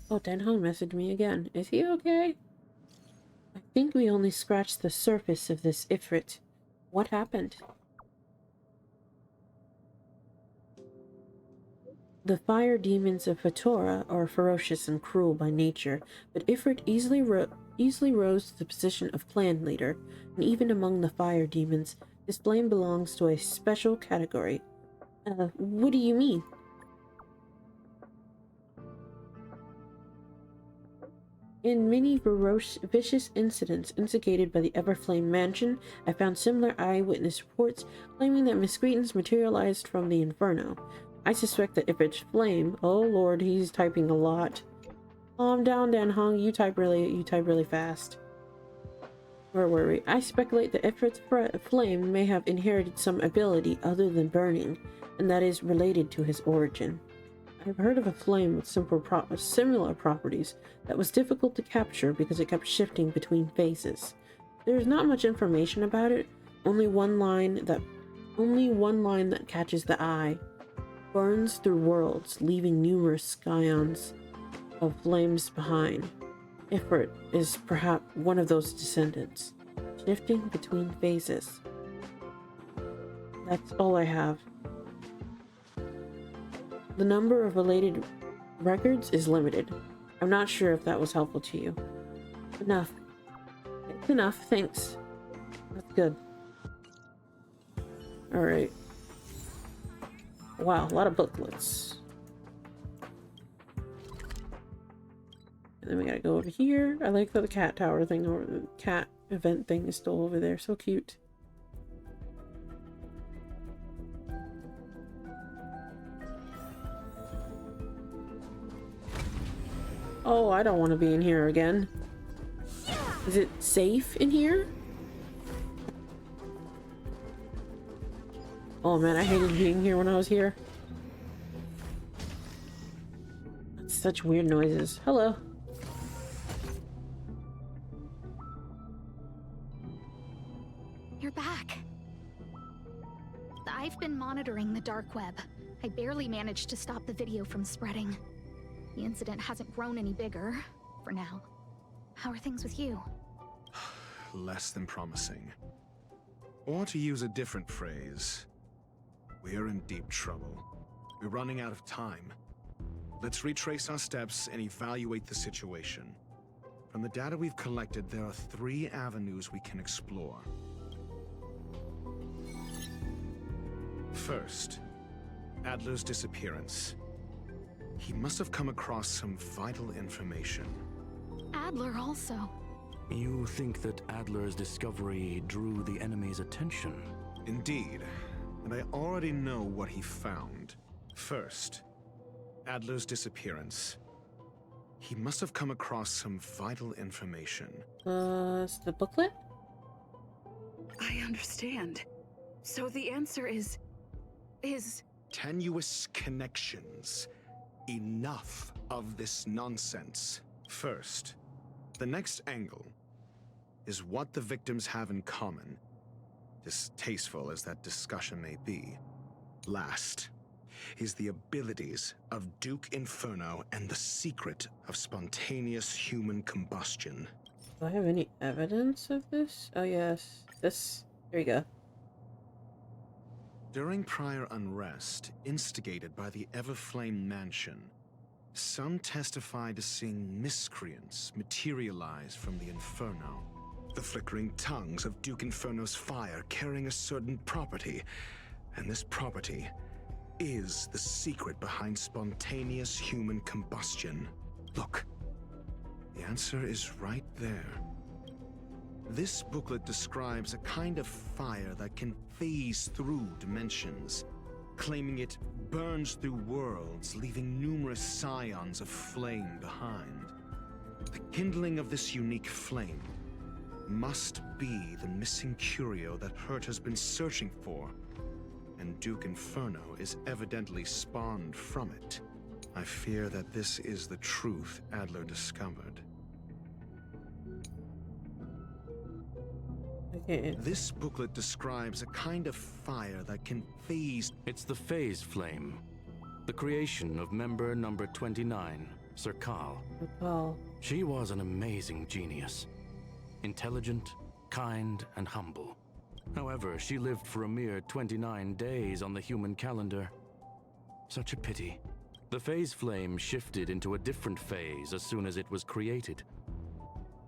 Oh, Dan Heng messaged me again. Is he okay? I think we only scratched the surface of this Ifrit. What happened? The fire demons of Fatora are ferocious and cruel by nature, but Ifrit easily rose to the position of clan leader, and even among the fire demons, this flame belongs to a special category. What do you mean? In many vicious incidents instigated by the Everflame Mansion, I found similar eyewitness reports claiming that miscreants materialized from the Inferno. I suspect that Ifrit's flame— oh lord, he's typing a lot. Calm down, Dan Hong, you type really fast. Where were we? I speculate that Ifrit's flame may have inherited some ability other than burning, and that is related to his origin. I've heard of a flame with similar properties that was difficult to capture because it kept shifting between phases. There is not much information about it, only one line that catches the eye. Burns through worlds, leaving numerous scions of flames behind. Ifrit is perhaps one of those descendants, shifting between phases. That's all I have. The number of related records is limited. I'm not sure if that was helpful to you. Enough. It's enough, thanks. That's good. Alright. Wow, a lot of booklets. And then we gotta go over here. I like that the cat tower thing, or the cat event thing is still over there. So cute. Oh, I don't want to be in here again. Is it safe in here? Oh man, I hated being here when I was here. That's such weird noises. Hello. You're back. I've been monitoring the dark web. I barely managed to stop the video from spreading. The incident hasn't grown any bigger, for now. How are things with you? Less than promising. Or to use a different phrase, we're in deep trouble. We're running out of time. Let's retrace our steps and evaluate the situation. From the data we've collected, there are 3 avenues we can explore. First, Adler's disappearance. He must have come across some vital information. Adler also. You think that Adler's discovery drew the enemy's attention? Indeed, and I already know what he found. First, Adler's disappearance. He must have come across some vital information. Is the booklet? I understand. So the answer is... tenuous connections. Enough of this nonsense. First, the next angle is what the victims have in common, distasteful as that discussion may be. Last is the abilities of Duke Inferno and the secret of spontaneous human combustion. Do I have any evidence of this? Oh yes, this. There you go. During prior unrest instigated by the Everflame Mansion, some testified to seeing miscreants materialize from the Inferno. The flickering tongues of Duke Inferno's fire carrying a certain property, and this property is the secret behind spontaneous human combustion. Look, the answer is right there. This booklet describes a kind of fire that can phase through dimensions, claiming it burns through worlds, leaving numerous scions of flame behind. The kindling of this unique flame must be the missing curio that Hurt has been searching for, and Duke Inferno is evidently spawned from it. I fear that this is the truth Adler discovered. Okay. This booklet describes a kind of fire that can phase... It's the phase flame. The creation of member number 29, Serkal. Oh. She was an amazing genius. Intelligent, kind, and humble. However, she lived for a mere 29 days on the human calendar. Such a pity. The phase flame shifted into a different phase as soon as it was created.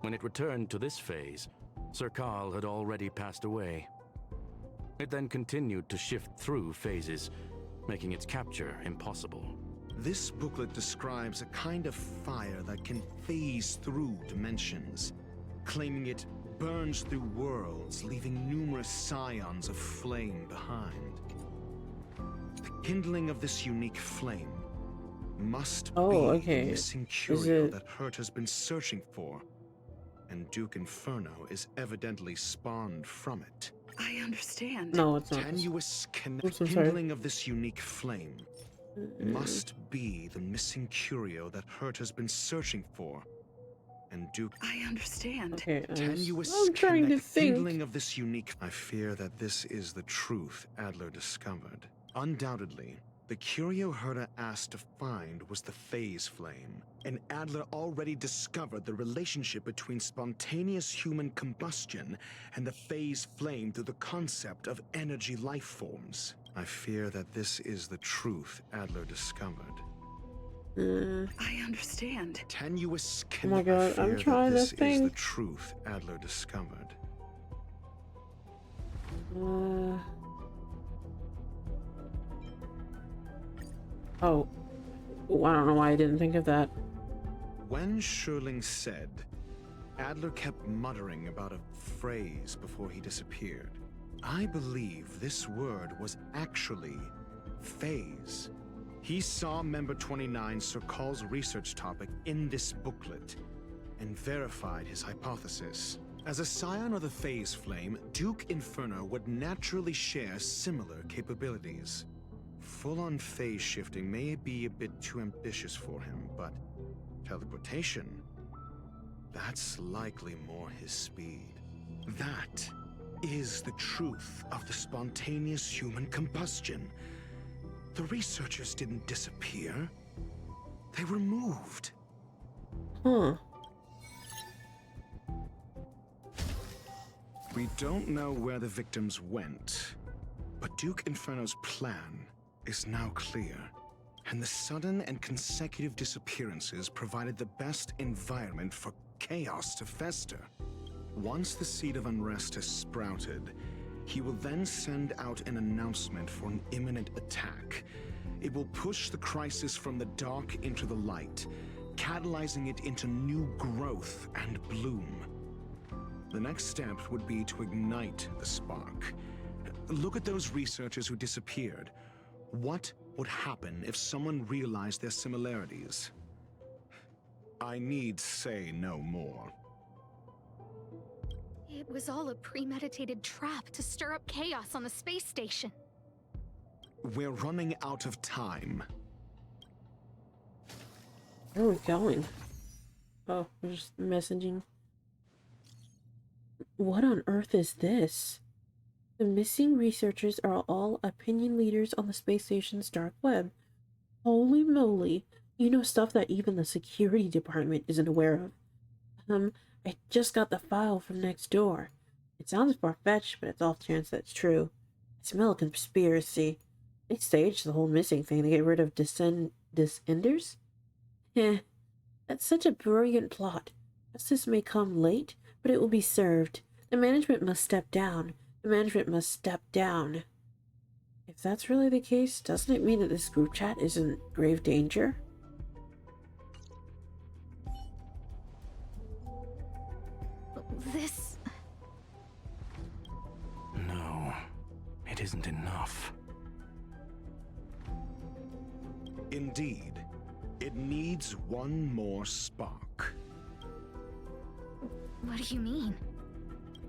When it returned to this phase, Serkal had already passed away. It then continued to shift through phases, making its capture impossible. This booklet describes a kind of fire that can phase through dimensions, claiming it burns through worlds, leaving numerous scions of flame behind. The kindling of this unique flame must be the missing curio that Hurt has been searching for, and Duke Inferno is evidently spawned from it. I understand. No, it's not. Tenuous kindling of this unique flame must be the missing curio that Hurt has been searching for, and Duke. I understand. Okay, Tenuous I'm trying to think. kindling of this unique. I fear that this is the truth Adler discovered. Undoubtedly, the curio Herta asked to find was the phase flame, and Adler already discovered the relationship between spontaneous human combustion and the phase flame through the concept of energy life forms. I fear that this is the truth Adler discovered. I understand. Tenuous Oh my god, I'm trying to this think. is the truth Adler discovered. Oh, I don't know why I didn't think of that. When Schurling said, Adler kept muttering about a phrase before he disappeared. I believe this word was actually phase. He saw Member 29 Sir Call's research topic in this booklet and verified his hypothesis. As a scion of the phase flame, Duke Inferno would naturally share similar capabilities. Full-on phase shifting may be a bit too ambitious for him, but teleportation, that's likely more his speed. That is the truth of the spontaneous human combustion. The researchers didn't disappear. They were moved. Huh. We don't know where the victims went, but Duke Inferno's plan is now clear, and the sudden and consecutive disappearances provided the best environment for chaos to fester. Once the seed of unrest has sprouted, he will then send out an announcement for an imminent attack. It will push the crisis from the dark into the light, catalyzing it into new growth and bloom. The next step would be to ignite the spark. Look at those researchers who disappeared. What would happen if someone realized their similarities? I need say no more. It was all a premeditated trap to stir up chaos on the space station. We're running out of time. Where are we going? Oh, we're just messaging. What on earth is this? The missing researchers are all opinion leaders on the space station's dark web. Holy moly, you know stuff that even the security department isn't aware of. I just got the file from next door. It sounds far-fetched, but it's off chance that's true. I smell a conspiracy. They staged the whole missing thing to get rid of Descenders? That's such a brilliant plot. Justice may come late, but it will be served. The management must step down. The management must step down. If that's really the case, doesn't it mean that this group chat is in grave danger? This... No, it isn't enough. Indeed, it needs one more spark. What do you mean?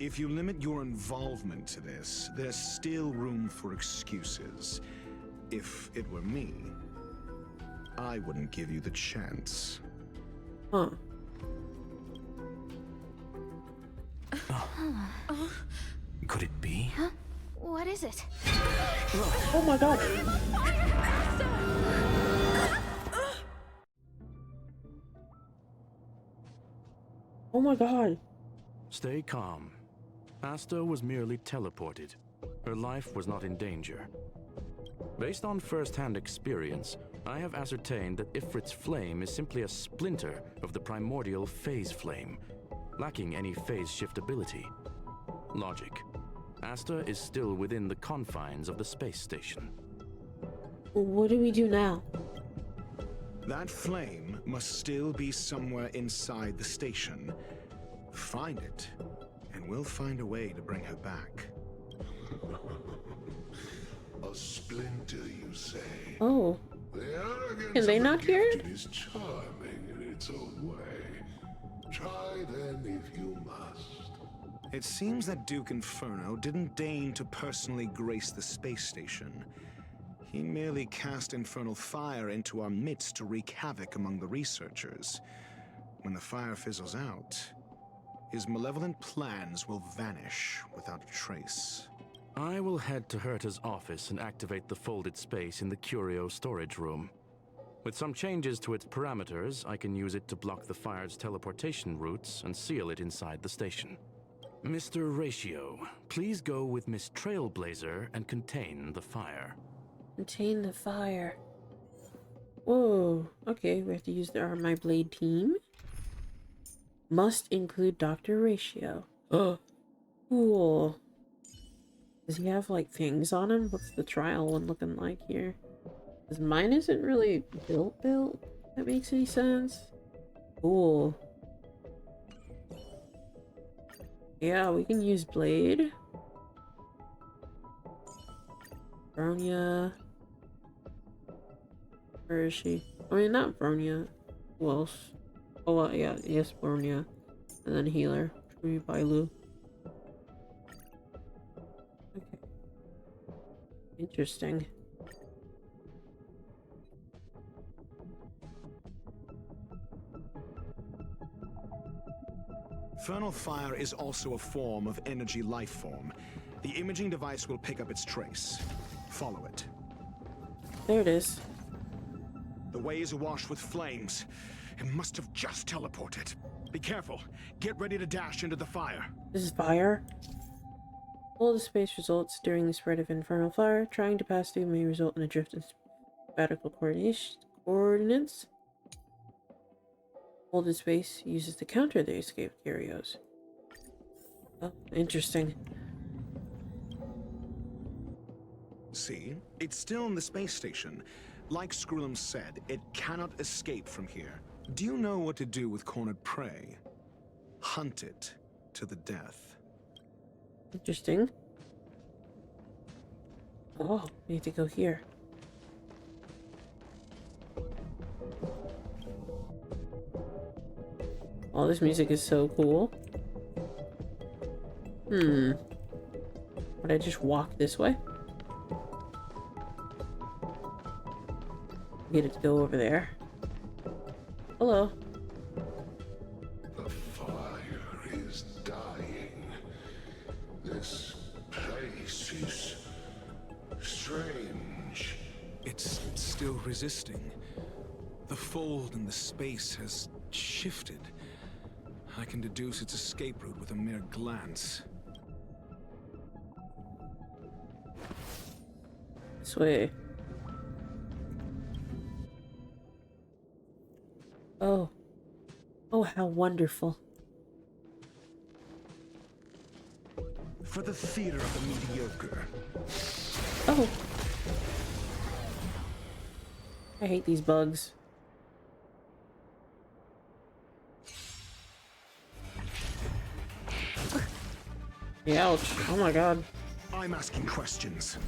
If you limit your involvement to this, there's still room for excuses. If it were me, I wouldn't give you the chance. Huh. Could it be? Huh? What is it? Oh my god! Oh my god! Stay calm. Asta was merely teleported. Her life was not in danger. Based on first-hand experience, I have ascertained that Ifrit's flame is simply a splinter of the primordial phase flame, lacking any phase shift ability. Logic. Asta is still within the confines of the space station. What do we do now? That flame must still be somewhere inside the station. Find it, and we'll find a way to bring her back. A splinter, you say? Oh. The arrogance Can they of the not hear it? gifted is charming in its own way. Try then if you must. It seems that Duke Inferno didn't deign to personally grace the space station. He merely cast infernal fire into our midst to wreak havoc among the researchers. When the fire fizzles out, his malevolent plans will vanish without a trace. I will head to Herta's office and activate the folded space in the curio storage room. With some changes to its parameters, I can use it to block the fire's teleportation routes and seal it inside the station. Mr. Ratio, please go with Miss Trailblazer and contain the fire. Contain the fire. Whoa. Okay, we have to use the My Blade team. Must include Dr. Ratio. Oh, cool. Does he have, like, things on him? What's the trial one looking like here? Because mine isn't really built. That makes any sense? Cool. Yeah, we can use Blade. Bronya. Where is she? I mean, not Bronya. Who else? Oh, well, yeah, yes, Bronya. And then Healer. Maybe Bailu. Okay. Interesting. Infernal fire is also a form of energy life form. The imaging device will pick up its trace. Follow it. There it is. The way is awash with flames. It must have just teleported. Be careful. Get ready to dash into the fire. This is fire. All the space results during the spread of infernal fire. Trying to pass through may result in a drift in spatial coordinates. Folded space uses to counter the escaped curios. Oh, interesting. See? It's still in the space station. Like Skrullum said, it cannot escape from here. Do you know what to do with cornered prey? Hunt it to the death. Interesting. Oh, we need to go here. Oh, this music is so cool. Would I just walk this way? Get it to go over there. Hello. The fire is dying. This place is strange. It's still resisting. The fold in the space has shifted. I can deduce its escape route with a mere glance. This way. Oh. Oh, how wonderful. For the theater of the mediocre. Oh. I hate these bugs. Ouch. Oh my god. I'm asking questions.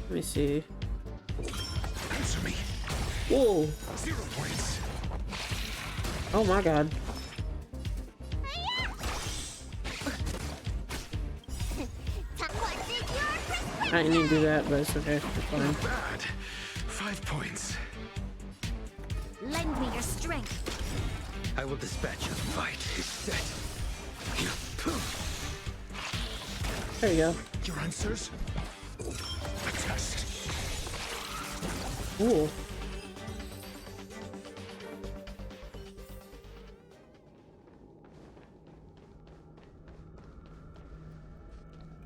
Let me see. Answer me. Whoa. 0 points. Oh my god. I didn't even do that, but it's okay. It's fine. Not bad. 5 points. Lend me your strength. I will dispatch a fight. Is set. There you go. Your answers? A test. Cool.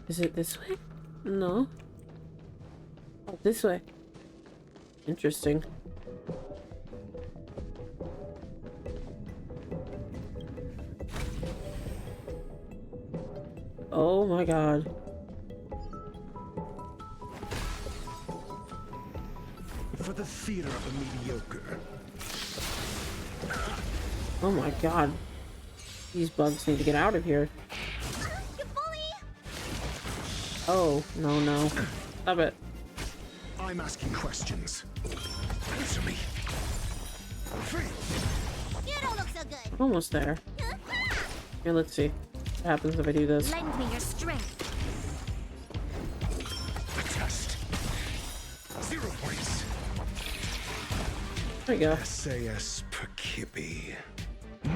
Is it this way? No. Oh, this way. Interesting. Oh my god. For the theater of the mediocre. Oh my god. These bugs need to get out of here. Oh, no, no. Stop it. I'm asking questions. Answer me. You don't look so good. Almost there. Here, let's see what happens if I do this. Lend me your strength. A test. 0 points. There you go. SAS per kippy.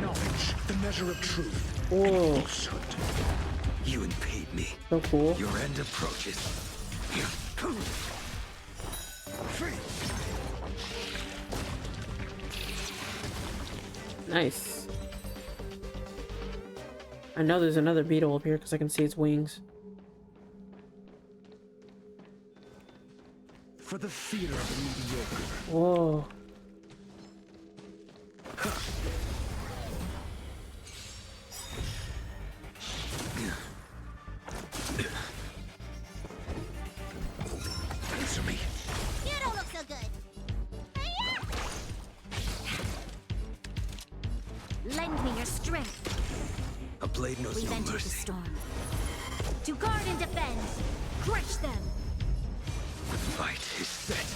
Knowledge, the measure of truth. Whoa. Falsehood. You impede me. So cool. Your end approaches. Nice. I know there's another beetle up here because I can see its wings. For the theater of the mediocre. Whoa. Answer me. You don't look so good. Lend me your strength. A blade knows We've no entered the mercy. storm. To guard and defend. Crush them. The fight is set.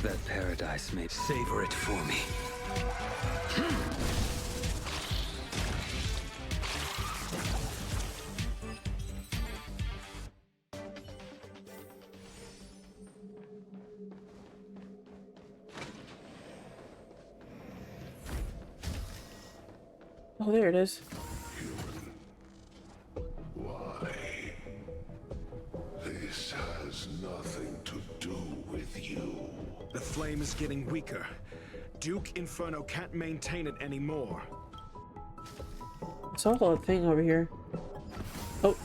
That paradise may savor it for me. Oh, there it is. Why? This has nothing to do with you. The flame is getting weaker. Duke Inferno can't maintain it anymore. I saw a thing over here. Oh.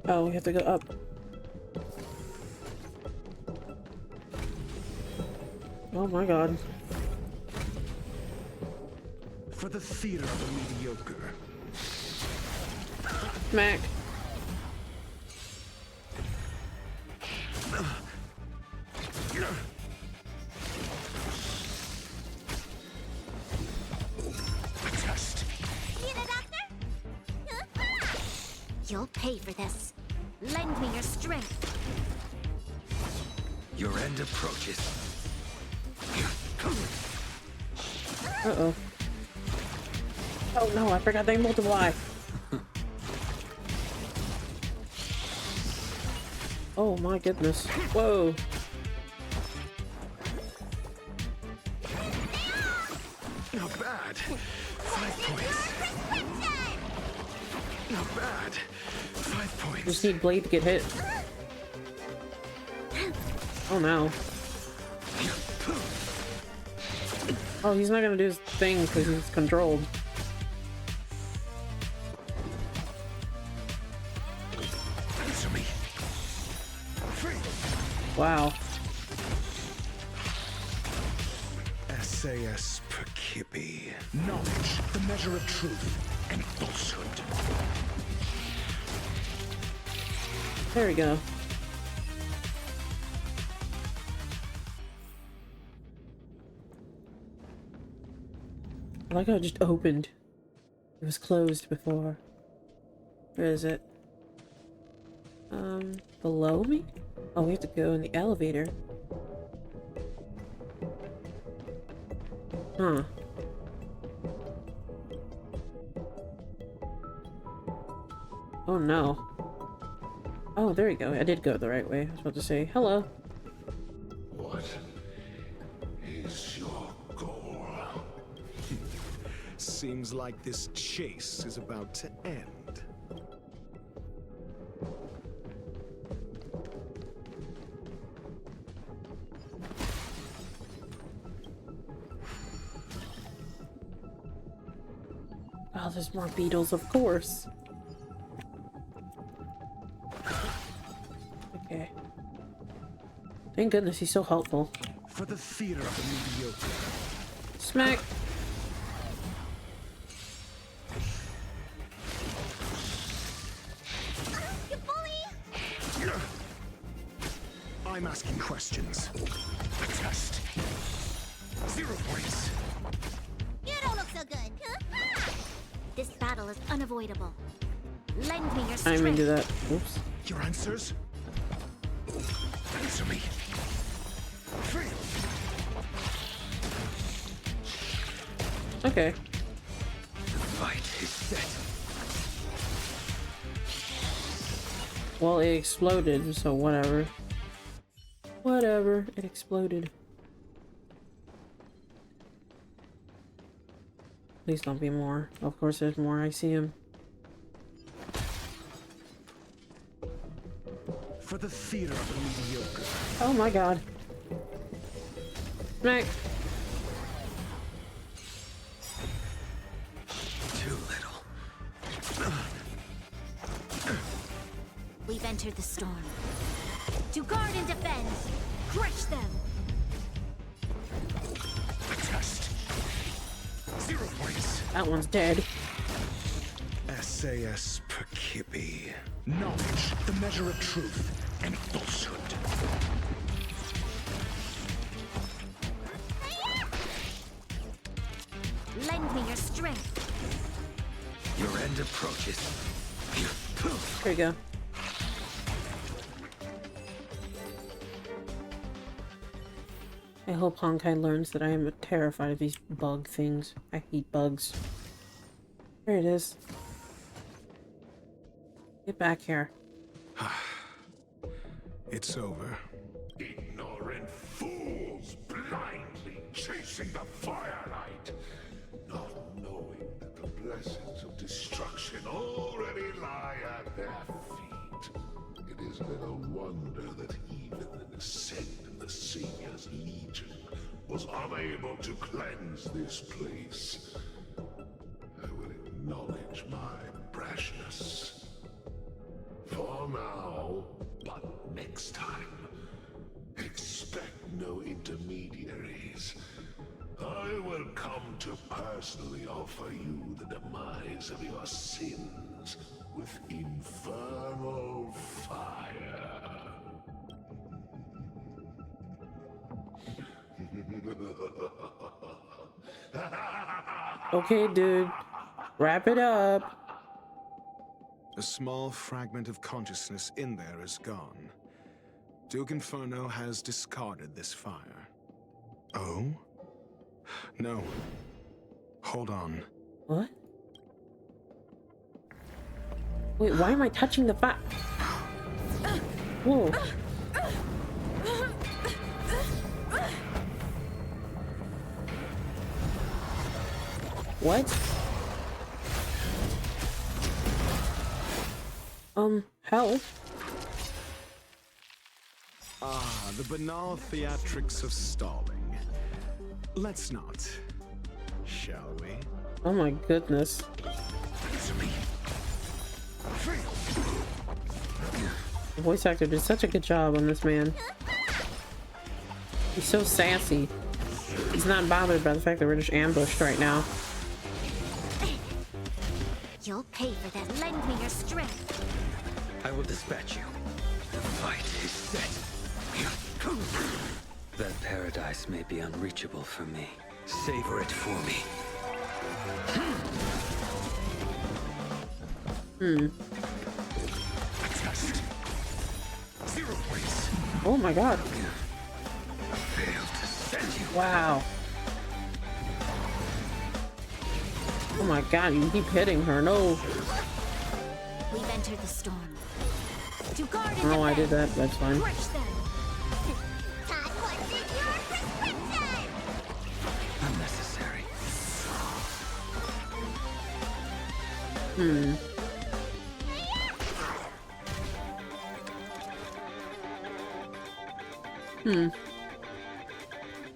Oh, we have to go up. Oh my god. For the theater of the mediocre. Smack. Test. Need a doctor? You'll pay for this. Lend me your strength. Your end approaches. Uh-oh. Oh no, I forgot they multiply. Oh my goodness. Whoa. Not bad. 5 points. Not bad. 5 points. Just need Blade to get hit. Oh no. Oh, he's not gonna do his thing because he's controlled. Answer me. Wow. SAS per kippy. Knowledge, the measure of truth and falsehood. There we go. I like how it just opened. It was closed before. Where is it? Below me? Oh, we have to go in the elevator. Huh. Oh no. Oh, there you go. I did go the right way. I was about to say hello. What is your goal? Seems like this chase is about to end. Oh, there's more beetles, of course. Okay. Thank goodness he's so helpful. For the theater of the mediocre. Smack! questions. A test. 0 points. You don't look so good. This battle is unavoidable. Lend me your strength. I didn't mean to do that. Oops. Your answers? Answer me. Okay. The fight is set. Well, it exploded, so whatever. Whatever, it exploded. Please don't be more. Of course there's more, I see him. For the theater of the mediocre. Oh my god. Smack. Too little. We've entered the storm. To guard and defend. Crush them. A test. 0 points. That one's dead. SAS Perkibi. Knowledge, the measure of truth and falsehood. Lend me your strength. Your end approaches. There you go. I hope Honkai learns that I am terrified of these bug things. I hate bugs. There it is. Get back here. It's over. Ignorant fools blindly chasing the firelight, not knowing that the blessings of destruction already lie at their feet. It is little wonder that even an ascent of the Savior's Legion was unable to cleanse this place. I will acknowledge my brashness. For now, but next time, expect no intermediaries. I will come to personally offer you the demise of your sins with infernal fire. Okay, dude. Wrap it up. A small fragment of consciousness in there is gone. Duke Inferno has discarded this fire. Oh? No. Hold on. What? Wait, why am I touching the fire? Whoa. What? Help? Ah, the banal theatrics of stalling. Let's not. Shall we? Oh my goodness. The voice actor did such a good job on this man. He's so sassy. He's not bothered by the fact that we're just ambushed right now. You'll pay for that. Lend me your strength. I will dispatch you. The fight is set. That paradise may be unreachable for me. Savor it for me. Oh my god. Failed to send you. Wow. Oh my god, you keep hitting her. No. We've entered the storm. To guard and Oh, I did that. That's fine. crush them. Todd, what's in your prescription? Unnecessary.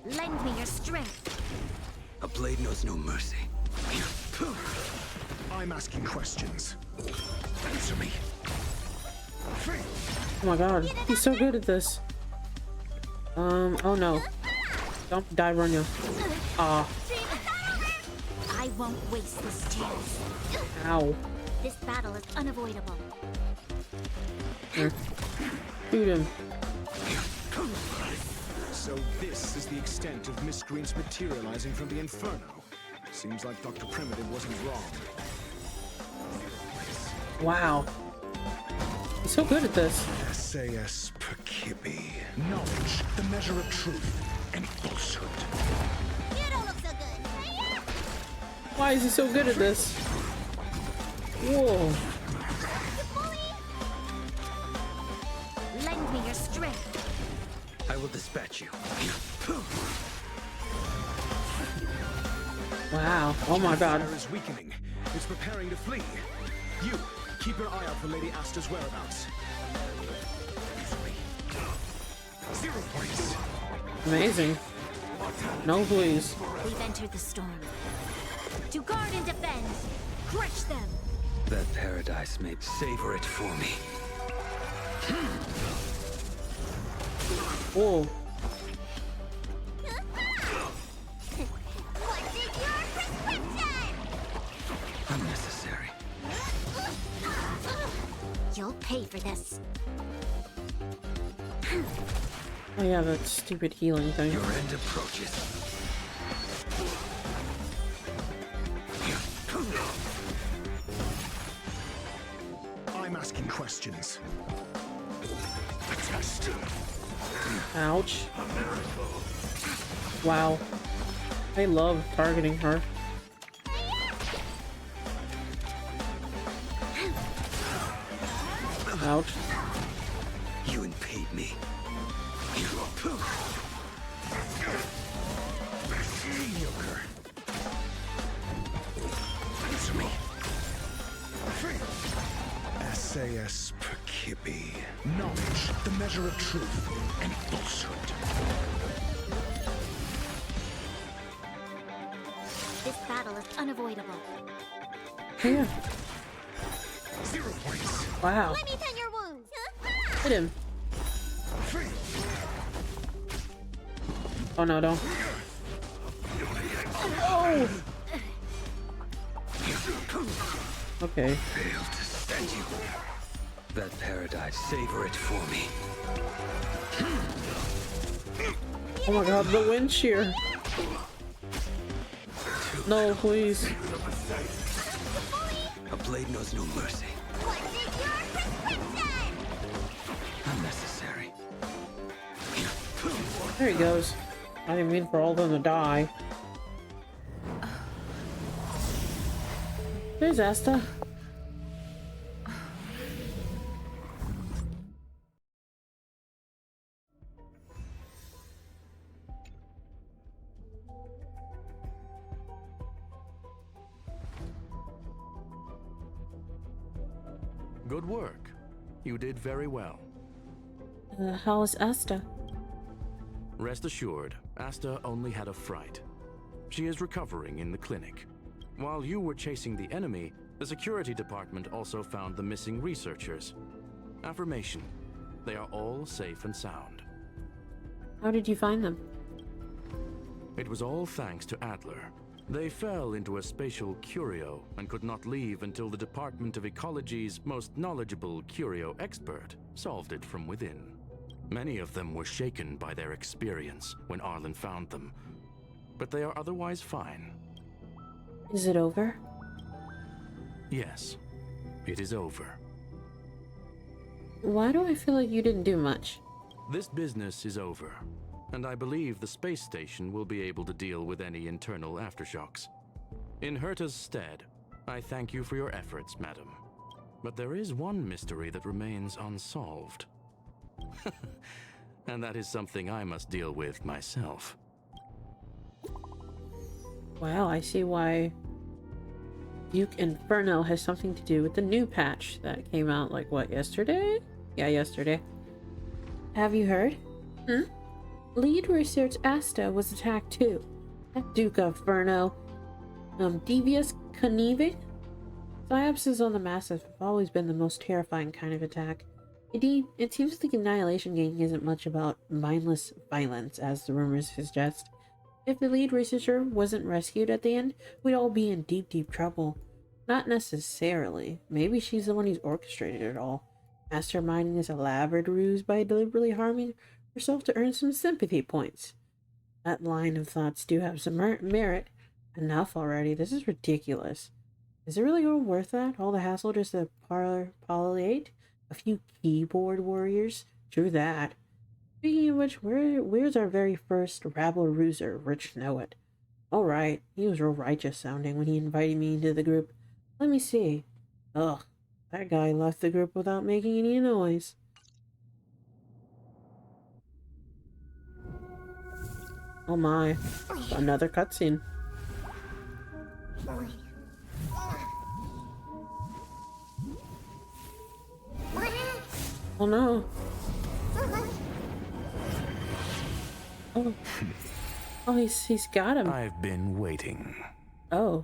Lend me your strength. A blade knows no mercy. I'm asking questions. Answer me. Oh my god, he's so good at this. Oh no. Don't die, Ronya. Aw. I won't waste this chance. Ow. This battle is unavoidable. Here. Shoot him. So this is the extent of miscreants materializing from the Inferno. Seems like Dr. Primitive wasn't wrong. Wow. He's so good at this. SAS Percipi. Knowledge, the measure of truth and falsehood. You don't look so good. Hiya! Why is he so good at this? Whoa. Lend me your strength. I will dispatch you. Wow. Oh my god. Fire is weakening. It's preparing to flee. You, keep your eye out for Lady Asta's whereabouts. 0 points. Amazing. No, please. We've entered the storm. To guard and defend. Crush them. That paradise may savor it for me. Whoa. What's in your prescription? Unnecessary. You'll pay for this. Oh yeah, that stupid healing thing. Your end approaches. I'm asking questions. A test. Ouch. Wow. I love targeting her. Ouch. You impede me. Mediocre. Answer me. SAS Percipi. Knowledge, the measure of truth and falsehood. This battle is unavoidable. Yeah. 0 points. Wow. Let me tend your wounds. Hit him. Oh no, don't. Oh! Okay. Failed to stand you. That paradise, savor it for me. Oh my god, the wind shear. No, please. A blade knows no mercy. What's in your prescription? Unnecessary. There he goes. I didn't mean for all of them to die. There's Asta. Good work. You did very well. How is Asta? Rest assured, Asta only had a fright. She is recovering in the clinic. While you were chasing the enemy, the security department also found the missing researchers. Affirmation: they are all safe and sound. How did you find them? It was all thanks to Adler. They fell into a spatial curio and could not leave until the Department of Ecology's most knowledgeable curio expert solved it from within. Many of them were shaken by their experience when Arlen found them, but they are otherwise fine. Is it over? Yes, it is over. Why do I feel like you didn't do much? This business is over, and I believe the space station will be able to deal with any internal aftershocks. In Herta's stead, I thank you for your efforts, madam. But there is one mystery that remains unsolved. And that is something I must deal with myself. Wow, I see why Duke Inferno has something to do with the new patch that came out, like, what, yesterday? Yeah, yesterday. Have you heard? Lead research Asta was attacked too. That Duke Inferno. Devious conniving? Psyopses on the masses have always been the most terrifying kind of attack. Indeed, it seems like Annihilation Gang isn't much about mindless violence, as the rumors suggest. If the lead researcher wasn't rescued at the end, we'd all be in deep, deep trouble. Not necessarily. Maybe she's the one who's orchestrated it all. Masterminding this elaborate ruse by deliberately harming yourself to earn some sympathy points. That line of thoughts do have some merit. Enough already. This is ridiculous. Is it really all worth that? All the hassle just to palliate a few keyboard warriors? True that. Speaking of which, where's our very first rabble-rouser, Rich Know It? Alright, he was real righteous sounding when he invited me into the group. Let me see. Ugh, that guy left the group without making any noise. Oh my, another cutscene. Oh no. Oh. Oh, he's got him. I've been waiting. Oh.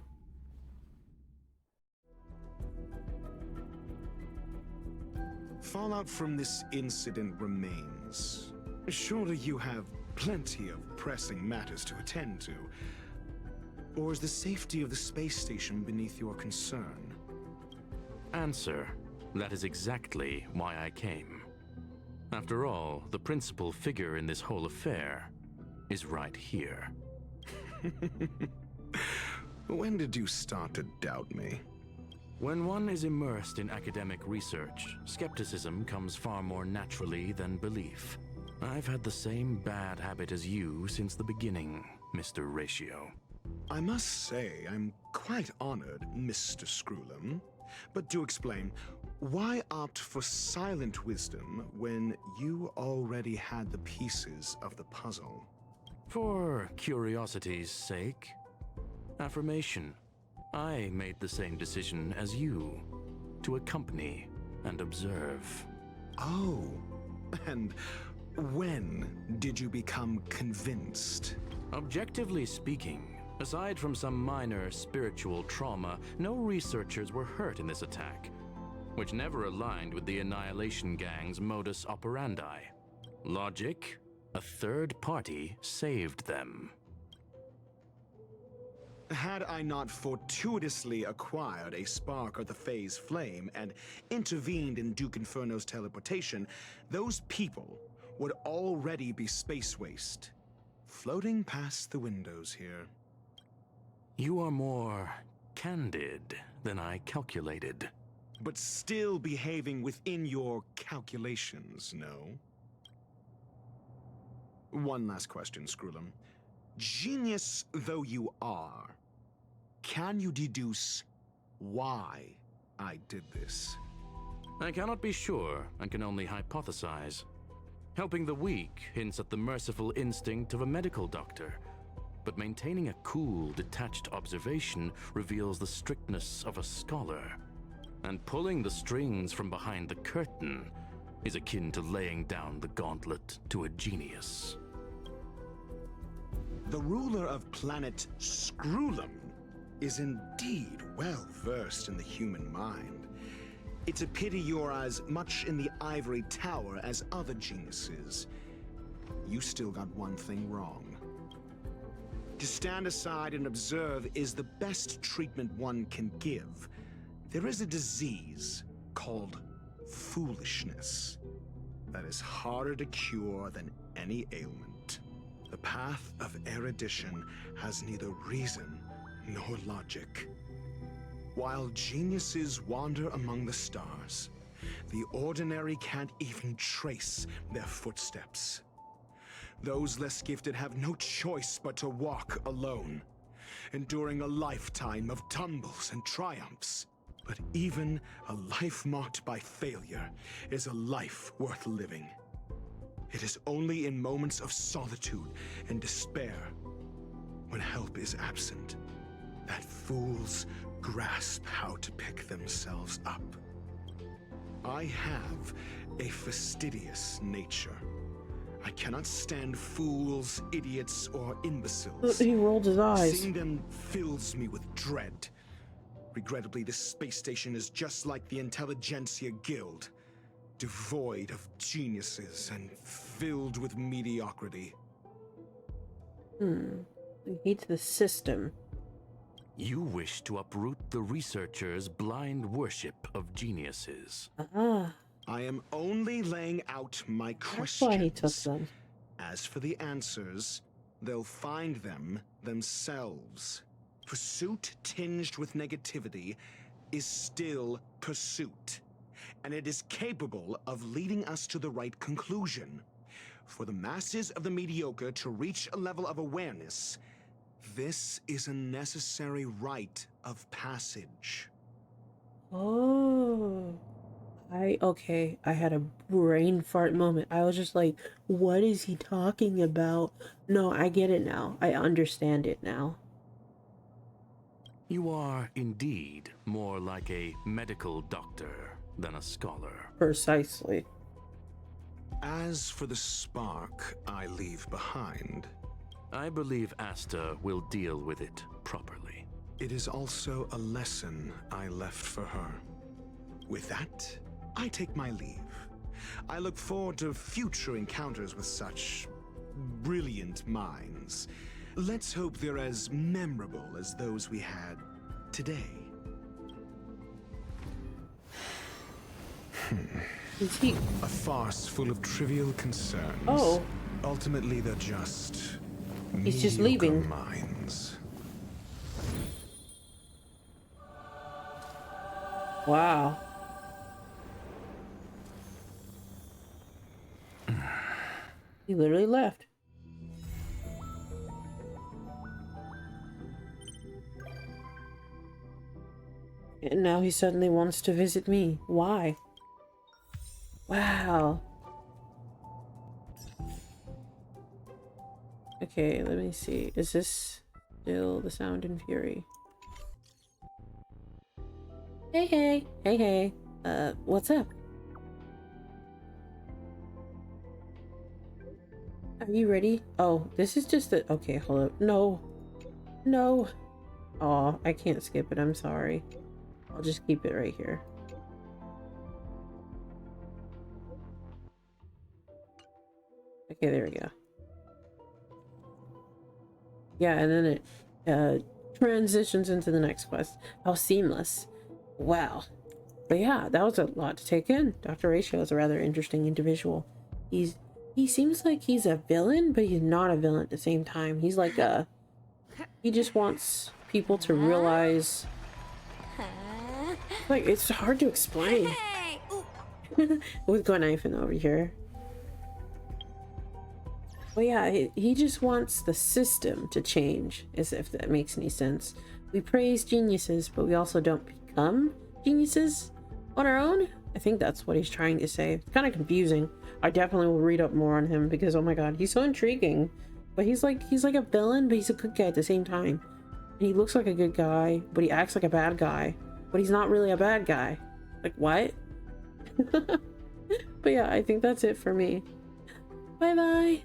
Fallout from this incident remains. Surely you have plenty of pressing matters to attend to. Or is the safety of the space station beneath your concern? Answer. That is exactly why I came. After all, the principal figure in this whole affair is right here. When did you start to doubt me? When one is immersed in academic research, skepticism comes far more naturally than belief. I've had the same bad habit as you since the beginning, Mr. Ratio. I must say, I'm quite honored, Mr. Screwlum. But do explain, why opt for silent wisdom when you already had the pieces of the puzzle? For curiosity's sake. Affirmation. I made the same decision as you, to accompany and observe. Oh, and when did you become convinced? Objectively speaking, aside from some minor spiritual trauma, no researchers were hurt in this attack, which never aligned with the Annihilation Gang's modus operandi. Logic? A third party saved them. Had I not fortuitously acquired a spark of the phase flame and intervened in Duke Inferno's teleportation, those people would already be space waste, floating past the windows here. You are more candid than I calculated. But still behaving within your calculations, no? One last question, Screwlum. Genius though you are, can you deduce why I did this? I cannot be sure and can only hypothesize. Helping the weak hints at the merciful instinct of a medical doctor, but maintaining a cool, detached observation reveals the strictness of a scholar. And pulling the strings from behind the curtain is akin to laying down the gauntlet to a genius. The ruler of planet Screwlum is indeed well versed in the human mind. It's a pity you're as much in the ivory tower as other geniuses. You still got one thing wrong. To stand aside and observe is the best treatment one can give. There is a disease called foolishness that is harder to cure than any ailment. The path of erudition has neither reason nor logic. While geniuses wander among the stars, the ordinary can't even trace their footsteps. Those less gifted have no choice but to walk alone, enduring a lifetime of tumbles and triumphs. But even a life marked by failure is a life worth living. It is only in moments of solitude and despair, when help is absent, that fools grasp how to pick themselves up. I have a fastidious nature. I cannot stand fools, idiots, or imbeciles. He rolled his eyes. Seeing them fills me with dread. Regrettably, this space station is just like the Intelligentsia Guild, devoid of geniuses and filled with mediocrity. He hates the system. You wish to uproot the researchers' blind worship of geniuses. Ah. I am only laying out my questions. That's why he took them. As for the answers, they'll find them themselves. Pursuit tinged with negativity is still pursuit, and it is capable of leading us to the right conclusion. For the masses of the mediocre to reach a level of awareness, this is a necessary rite of passage. Oh. Okay, I had a brain fart moment. I was just like, what is he talking about? No, I get it now. I understand it now. You are indeed more like a medical doctor than a scholar. Precisely. As for the spark I leave behind, I believe Asta will deal with it properly. It is also a lesson I left for her. With that, I take my leave. I look forward to future encounters with such brilliant minds. Let's hope they're as memorable as those we had today. Is he? A farce full of trivial concerns. Oh. Ultimately, they're just He's just leaving. minds. Wow. He literally left. And now he suddenly wants to visit me. Why? Wow. Okay, let me see. Is this still the Sound and Fury? Hey, hey. Hey, hey. What's up? Are you ready? Oh, this is just the... Okay, hold up. No. No. Aw, I can't skip it. I'm sorry. I'll just keep it right here. Okay, there we go. Yeah, and then it transitions into the next quest. How seamless. Wow. But yeah, that was a lot to take in. Dr. Ratio is a rather interesting individual. He seems like he's a villain, but he's not a villain at the same time. He's like a... He just wants people to realize... Like, it's hard to explain. With Gwenifin over here. Well, yeah, he just wants the system to change, as if that makes any sense. We praise geniuses, but we also don't become geniuses on our own? I think that's what he's trying to say. It's kind of confusing. I definitely will read up more on him because, oh my god, he's so intriguing. But he's like a villain, but he's a good guy at the same time. And he looks like a good guy, but he acts like a bad guy. But he's not really a bad guy. Like, what? But yeah, I think that's it for me. Bye-bye!